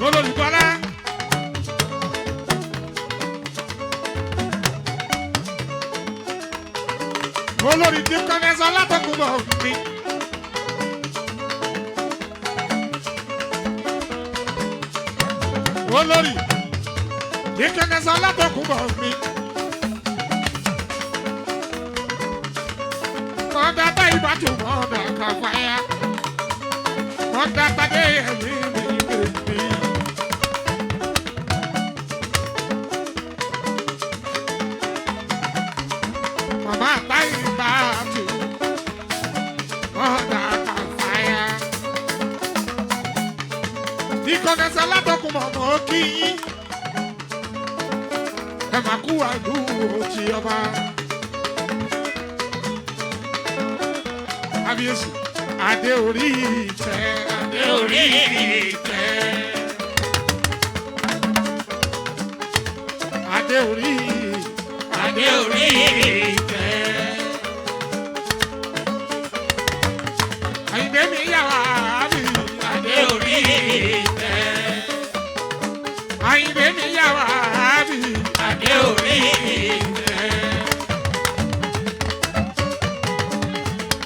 olórí Bọ́lá. Olórí Dìkọ́nẹ́sọ látọkùnbọ̀ mi. Olórí Dìkọ́nẹ́sọ látọkùnbọ̀ mi. Mọ̀dá tá ìbájú mọ̀dá kàfáyà. Mọ̀dá tàdé ẹ̀mí mi bèbí. Màmá tá ìbájú mọ̀dá kàfáyà. Dìkọ́nẹ́sọ látọkùnbọ̀ mọ̀ kí yín. Ẹ máa kú àdúró tí ọba. Kábíyèsí Adé orí ìtẹ́, Adé orí ìtẹ́. Adé orí ìtẹ́. Àyìndé mi yà wá mi. Adé orí ìtẹ́. ìfẹ́.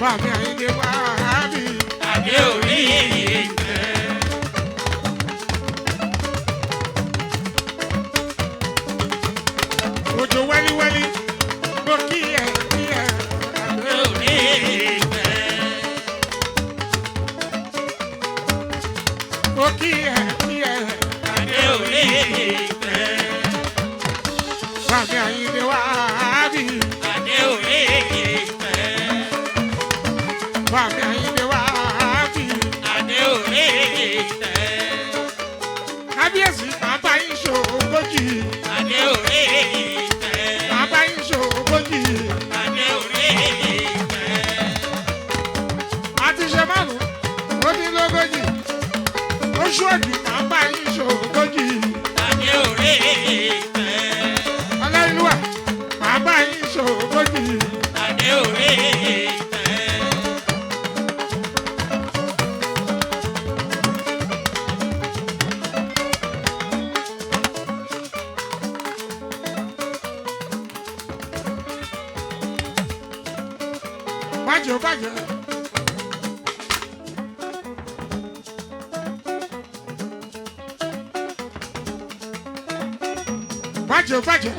Bàmí Àyìndé Wàhábì. Adé orí ìfẹ́. Òjò wẹ́líwẹ́lí mo kí ẹ kí ẹ. Adé orí ìfẹ́. Mo kí ẹ kí ẹ. Adé orí ìfẹ́. Bàmí Àyìndé Wàhábì. Adé orí ìfẹ́. Bàmí Àyìndé Wàhábì. Adé orí ìfẹ́. Kábíyèsí bàbá yín ṣògójì. Adé orí ìfẹ́. Bàbá yín ṣògójì. Adé orí ìfẹ́. Àti ṣe márùn-ún ó dín lógójì. Oṣù òdì bàbá yín ṣògójì. Adé orí ìfẹ́. Ọláìlúwà bàbá yín ṣògójì. Adé orí ìfẹ́. Bàjẹ́ ó bàjẹ́. Bàjẹ́ ó bàjẹ́.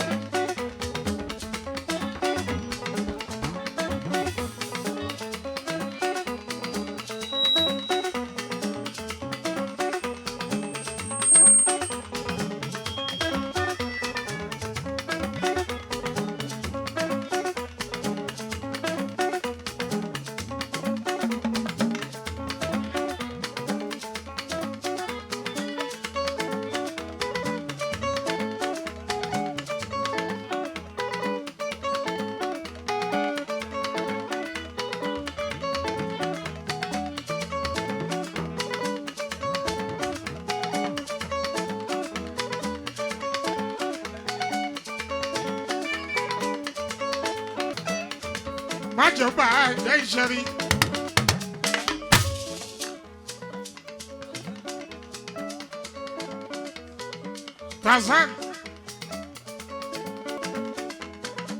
Bàjẹ́ ó bàjẹ́ ìṣẹ́rí. Tazan.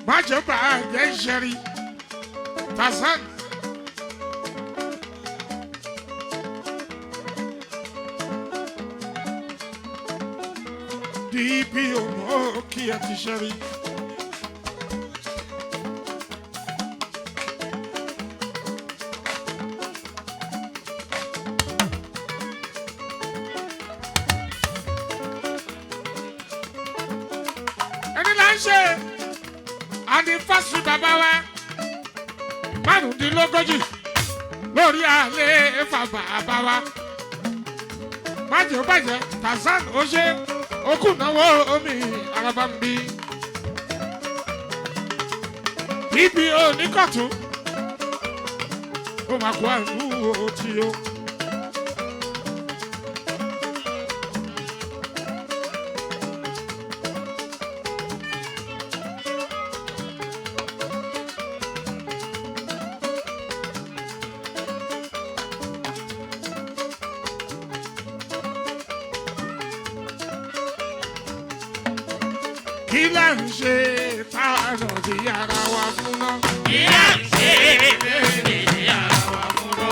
Bàjẹ́ ó bàjẹ́ ìṣẹ́rí. Tazan. DPO mọ́ kí ẹ ti ṣẹ́rí. Ẹni là ń ṣe anifásitì bàbá wa márùndínlógójì lórí àlééfà bàbá wa. Bàjẹ́ ó bàjẹ́ Tazan ó ṣe okú náwó omi araba ń bí. Bíbí oníkọ̀tún ó máa kó àlù òtí o. Kí là ń ṣe tá a lọ sí ara wa fún náà? Kí là ń ṣe lórí ara wa múlò?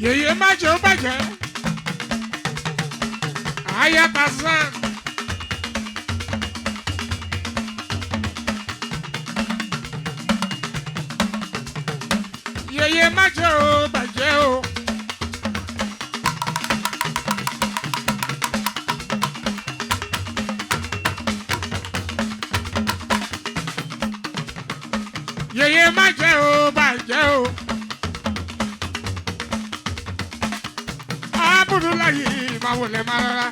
Yèyé má jẹ́ ó bàjẹ́. Aya Tazan. Yèyé má jẹ́ ó bàjẹ́ o. Yèyé má jẹ́ ó bàjẹ́ o. Abudulayi máa wọlé máa rárá.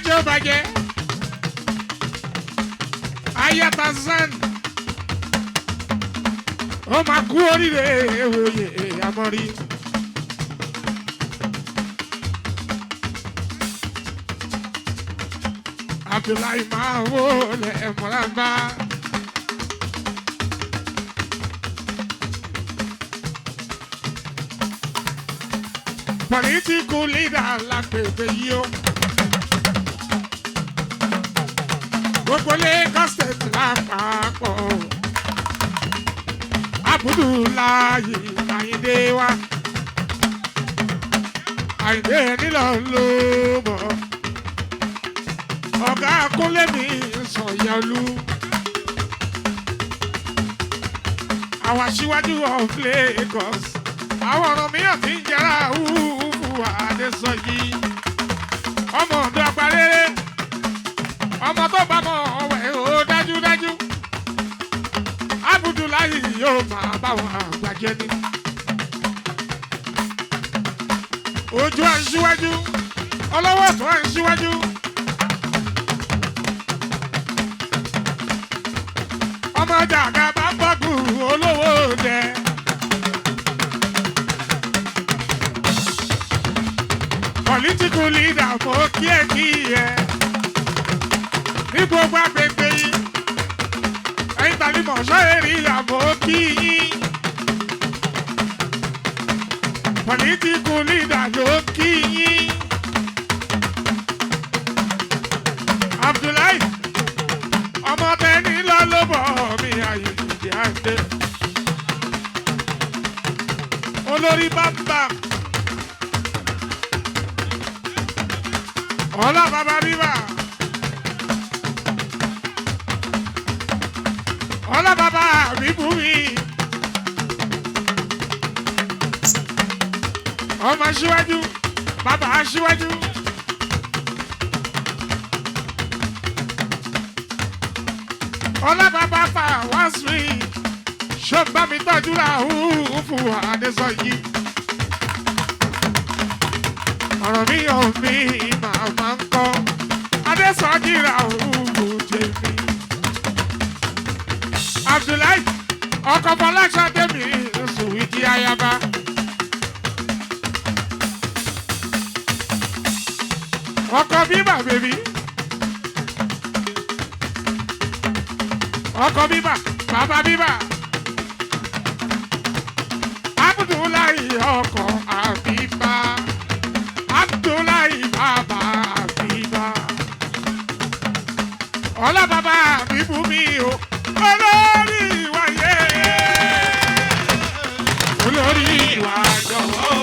jẹ́ ó bàjẹ́ ayata zan ó máa kú oríire òye àmọ́rí. Abdullahi máa wó lẹ̀ mọ́lábá. Political leader lágbègbè yìí ó. Gbogbo Lagos State lápapọ̀. Abdullahi Àyìndé wa. Àyìndé nílò ló bọ̀. Ọ̀gá Kúnlé mi Sànyàlú. Àwọn aṣíwájú of Lagos. Àwọn ọ̀rọ̀ mìíràn ti ń jẹ́ra Ufu Adésọjí. Ọmọ ọ̀dọ́ àgbàrere. Ọmọ tó bá mọ̀ ọ̀wẹ̀ ó dájúdájú. Abdullahi yóò máa bá wọn àgbàjẹ́ ní. Ojú à ń ṣíwájú. Ọlọ́wọ́ tó à ń ṣíwájú. Ọmọ jàgà bá bọ́gù olówó dẹ. Political leader mo kí ẹ ní gbogbo agbègbè yìí ẹ̀yin tàbí mọ̀ṣọ́ èrè àmọ́ kí yín. Political leader ló kí yín. Abdullahi ọmọ tẹni lọ ló bọ̀ mí Àyìndé Àyìndé olórí bàbá ọlá bàbá bíbà ọlá bàbá bíbú mi ọmọ aṣíwájú bàbá aṣíwájú. Ọlá bàbá fà wá sí ṣọ́gbà mi tọ́jú ra Ufu Adésọjí. Ọ̀rọ̀ mi ò mi màmá ń kọ́ Adésọjí ra Ufu tèmi. Abdullahi ọkọ̀ Fọláṣadé mi Sùwìtì ayaba. Ọkọ̀ bíbà bèbí. Ọkọ bíbà, bàbá bíbà. Abdullahi ọkọ àbíbá. Abdullahi bàbá àbíbá. Ọlá bàbá àbíbú mi o. Olórí ìwàyé. Olórí ìwà jọ̀wọ́ o.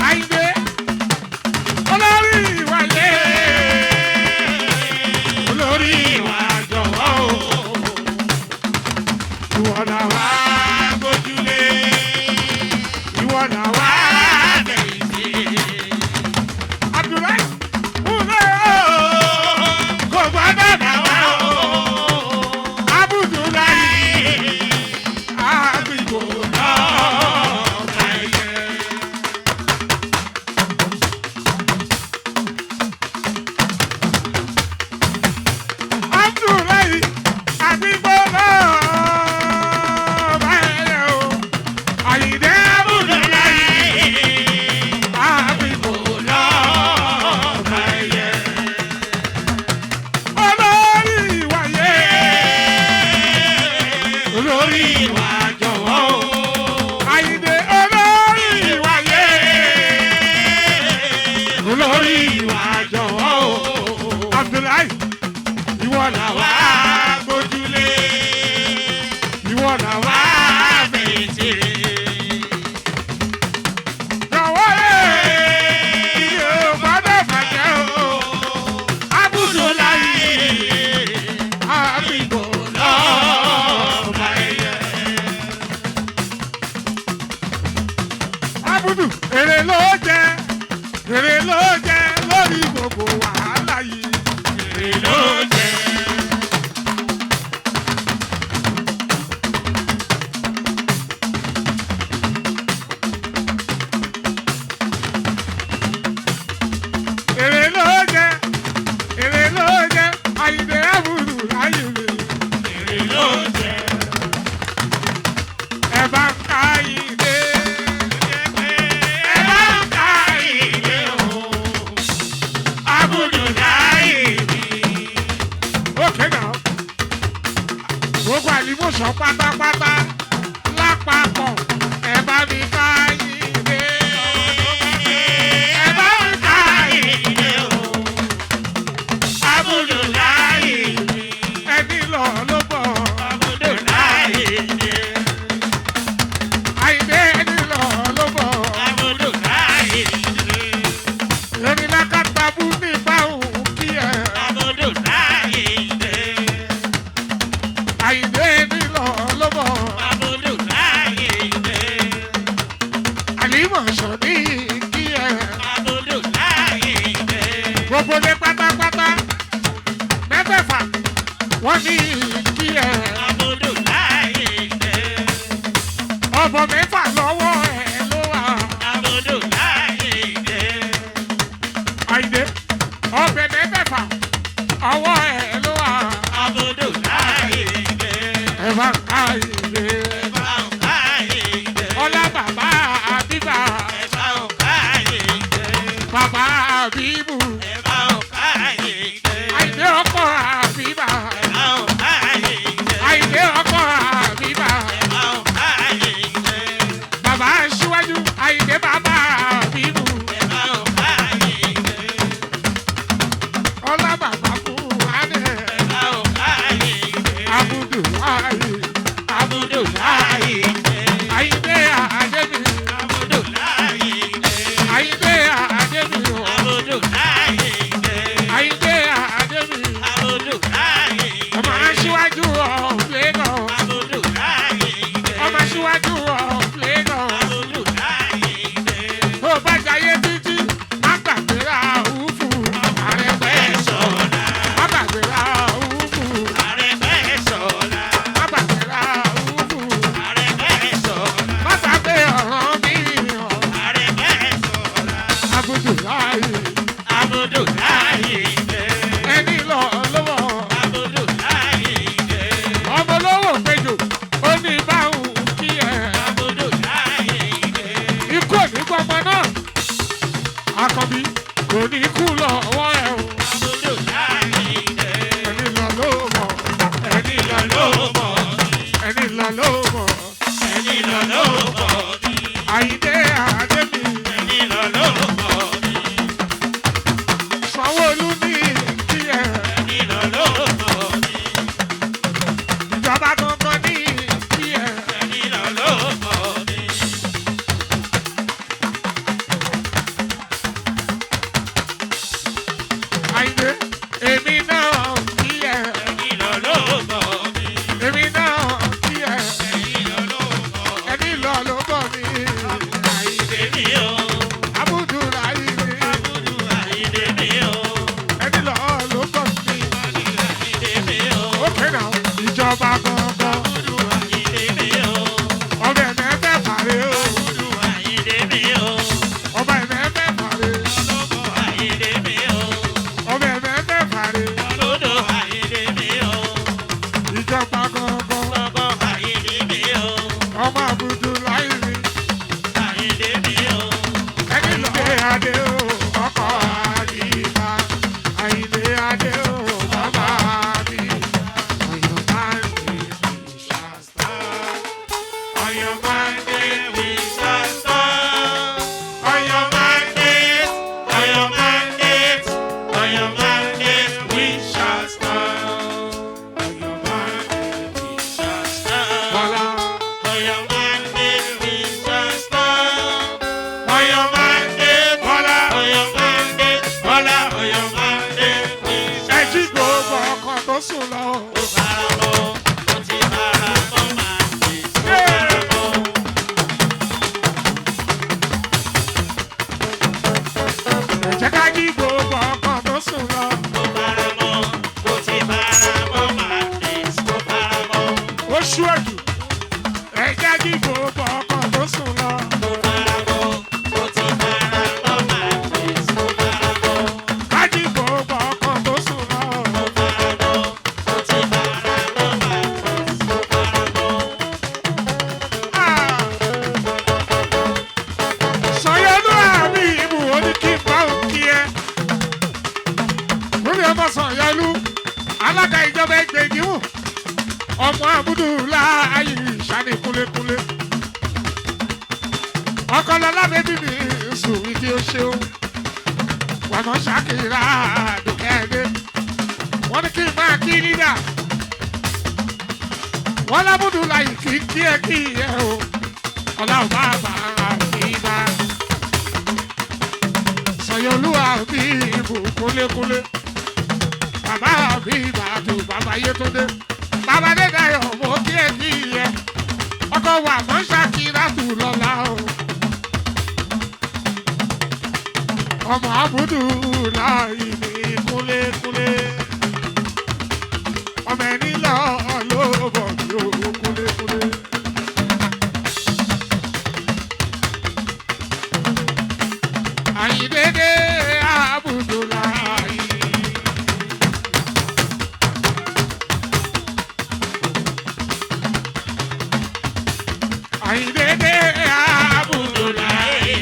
Àyìndé. Olórí ìwàyé. Olórí ìwà jọ̀wọ́ o. Ìwọ là wá gbójúlé. Ìwọ là wá bẹ̀yìntì. Abdullahi múlẹ̀ o. Kò gbọ́dọ̀ dà wá o. Abdullahi àbíkò lọ́ọ̀ọ́ ẹ̀yẹ. Abdullahi àbíkò lọ́ọ̀ọ́ ẹ̀yẹ o. Àyìndé Abdullahi àbíkò lọ́ọ̀ọ́ ẹ̀yẹ. Olórí ìwàyé. Olórí ìwà jọ̀wọ́ o. Àyìndé olórí ìwàyé. Olórí ìwà jọ̀wọ́ o. Abdullahi ìwọ là wá gbójúlé. Ìwọ là wá fẹ̀yìntì. Jọ̀wọ́ ìyè ò gbọ́dọ̀ bàjẹ́ o. Abdullahi àbíkò lọ́ọ̀ọ́ ẹ̀yẹ. Abudu èrè ló jẹ lórí gbogbo wàhálà yìí. Èrè ló jẹ. promotion pátápátá lápapọ̀ ẹ bá mi ká Àyìndé. Ẹ bá mi ká Àyìndé o. Abudulayi ẹni lọ ló bọ̀. Abudulayi Àyìndé ẹni lọ ló bọ̀. Abudulayi èmi lákàtàbù ní báwùn kí ẹ. Abudulayi Àyìndé ẹni lọ ló bọ̀. Abudulayi Àlímọ̀ Ṣọ̀ní kí ẹ. Abudulayi gbogbo ní pátápátá mẹ́fẹ̀ẹ̀fà wọ́n ní kí ẹ. Abudulayi ọ̀bọ̀ mẹ́fà lọ́wọ́ ẹ̀ ló wà. Abudulayi Àyìndé ọbẹ̀ mẹ́fẹ̀ẹ̀fà ọwọ́ ẹ̀ ló wà. Abudulayi ẹ bá ń ká Àyìndé. Ẹ bá ń ká Àyìndé. Ọlá bàbá Àbíbà. Ẹ bá ń ká Àyìndé. Bàbá Àbíbù. Ẹ bá ń ká Àyìndé. Àyìndé ọkọ Àbíbà. Ẹ bá ń ká Àyìndé. Àyìndé ọkọ Àbíbà. Ẹ bá ń ká Àyìndé. Bàbá Aṣíwájú Àyìndé bàbá Àbíbù. Ẹ bá ń ká Àyìndé. Ọlá bàbá Buhari. Ẹ bá ń ká Àyìndé. Abudulayi Abudulayi Àyìndé Adémi. Abudulayi Àyìndé Adémi o. Abudulayi Àyìndé Adémi. Abudulayi ọmọ Aṣíwájú of Lagos. Abudulayi ọmọ Aṣíwájú of Lagos. Abudulayi tó bá jayé títí má gbàgbé Ràúfù Arẹ́gbẹ́ṣọlá. Má gbàgbé Ràúfù Arẹ́gbẹ́ṣọlá. Má gbàgbé Ràúfù Arẹ́gbẹ́ṣọlá. Má gbàgbé Ọ̀rànmíyàn Arẹ́gbẹ́ṣọlá. Abudulayi Abudulayi ẹni lọ lọ́wọ́. Abudulayi ọmọ olówó péjò ó ní báwùn kí ẹ. Abudulayi ikú òní gbọmọ náà Àkànbí kò ní kú lọ́wọ́ ẹ o. Abudulayi ẹni lọ ló mọ̀. Ẹni lọ ló mọ̀. Ẹni lọ ló mọ̀. Ẹni lọ ló mọ̀. Àyìndé Adémi. Ẹni lọ ló mọ̀. Sanwó-Olú ní kí ẹ. Ẹni lọ ló mọ̀. Ìjọba gangan ní kí ẹ. Ẹni lọ ló mọ̀. Àyìndé èmi náà kí ẹ. Ẹni lọ ló mọ̀. Èmi náà kí ẹ. Ẹni lọ ló mọ̀. Ẹni lọ ló bọ̀ mí. Àyìndé mi o. Abudulayi mi. Abudulayi mi o. Ẹni lọ ló bọ̀ mí. Àyìndé mi o. Ókè náà ìjọba gangan. Abudulayi mi o. Ọbẹ̀ mẹ́fẹ́ pàrẹ́ o. Abudulayi mi o. Ọbẹ̀ mẹ́fẹ́ pàrẹ́. Ọlọ́bọ̀ Àyìndé mi o. Ọbẹ̀ mẹ́fẹ́ pàrẹ́. Ọlọ́dọ̀ Àyìndé mi o. Ìjọba gangan. Ọlọ́bọ̀ Àyìndé mi o. Ọmọ Abudulayi mi. Àyìndé mi o. Ẹni lọ Adé o. Ọkọ Àdìbà. Àyìndé Adé o. Ọmọ Àdìbà. On your Monday we shall stand. On your Mondays. On your Mondays. On your Mondays we shall stand. On your Mondays we shall stand. Voila. On your Mondays we shall stand. On your Mondays. Voila. On your Mondays. Voila. On your Mondays we shall stand. Ẹ jí gbogbo ọkàn tó sùn lọ. Ó fara mọ́, ó ti fara mọ́ máa ṣe. Ó fara mọ́. Ẹ jẹ́ ká jí gbogbo ọkàn tó sùn lọ. Ó fara mọ́, ó ti fara mọ́ máa ṣe. Ó fara mọ́. Ó ṣú ẹ̀jù. Ẹ jẹ́ jí gbogbo ọkàn tó sùn lọ. Ó fara mọ́, ó ti fara mọ́ máa ṣe. Ó fara mọ́. Ká jí gbogbo ọkàn tó sùn lọ. Ó fara mọ́, ó ti fara mọ́ máa ṣe. Ó fara mọ́. Sanwó-Olú àmì ìbò ní kí n bá òkè ẹ. Lórí ọmọ Sanwó-Olú, alága ìjọba ẹgbẹ́ ìdíwọ̀n. ọmọ Abudulayi Sani kúlékúlé ọkọlọlá bẹbí mi sùn ìdí o ṣeun wọnà Ṣakira dùkẹ́ẹ̀dẹ́ wọ́n ní kí n máa kí nídà wọ́n l'Abudulayi kí ẹ o ọlọ́run bá bá mi bá Sanyolúwa bí ibù kúlékúlé bàbá mi ìbàdù bàbá Yétúndé bàbá Adédayọ̀ mo kí ẹ ọkọ wa mọ́ Ṣakira tù lọ́la o ọmọ Abudulayi ní kúlékúlé ọmọ ẹni lọ ló bọ̀ ní o kúlékúlé. Àyìndédé Abudulayi. Àyìndédé Abudulayi.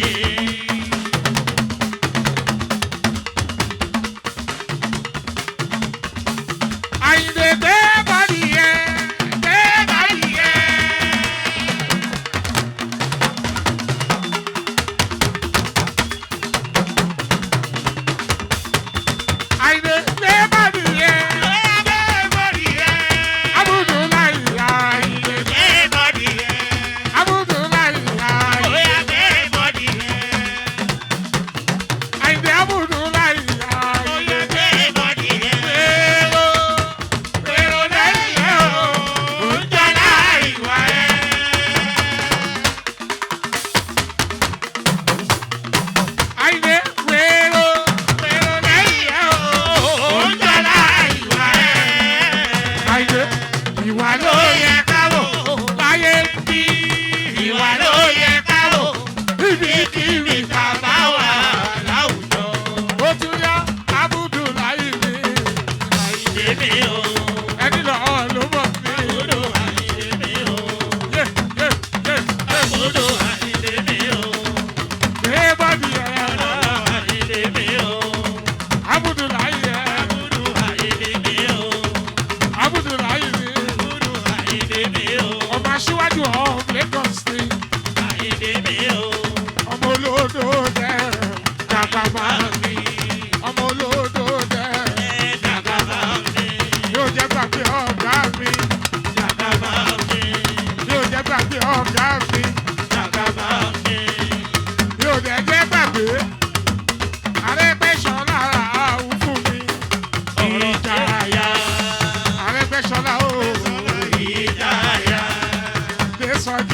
Àyìndédé bọ́dì yẹn, dé bọ́dì yẹn. Àyìndédé bọ́dì yẹn, dé bọ́dì yẹn. Abudulayi Àyìndédé bọ́dì yẹn. Abudulayi Àyìndédé bọ́dì yẹn. Àyìndé Abudulayi Àyìndédé bọ́dì yẹn. Wèrò lẹ́yìn ẹ̀ o, ó ń jọlá ìwà ẹ̀. Àyìndé wèrò lẹ́yìn ẹ̀ o, ó ń jọlá ìwà ẹ̀. Àyìndé ìwà ló yẹ ká wò láyé ń bí. Ìwà ló yẹ ká wò níbikíbi tá a bá wà láwùjọ. Ó tún yá Abudulayi mi. Àyìndé mi o. Ẹni lọ́ọ́ ló mọ̀ mí. Abudu Àyìndé mi o. Yé yé yé yé. Abudu Àyìndé mi o. Dé bọ́dì ẹ̀. Àyìndé mi o. Abudulayi ẹ̀. Abudu Àyìndé mi o. Abudulayi mi. Abudu Àyìndé mi o. Ọmọ aṣíwájú of Lagos State. Àyìndé mi o. Ọmọ olódò dẹ̀ Jagaba. mi. Ọmọ olódò dẹ̀ Jagaba mi. yóò jẹ́ gbàgbé ọ̀gá mi. Jagaba mi. Yóò jẹ́ gbàgbé ọ̀gá mi. Jagaba mi. Yóò jẹ́ gbàgbé Arẹ́gbẹ́ṣọlá àwùfù mi. Ìjayà. Arẹ́gbẹ́ṣọlá o. Ìjayà. Désọjí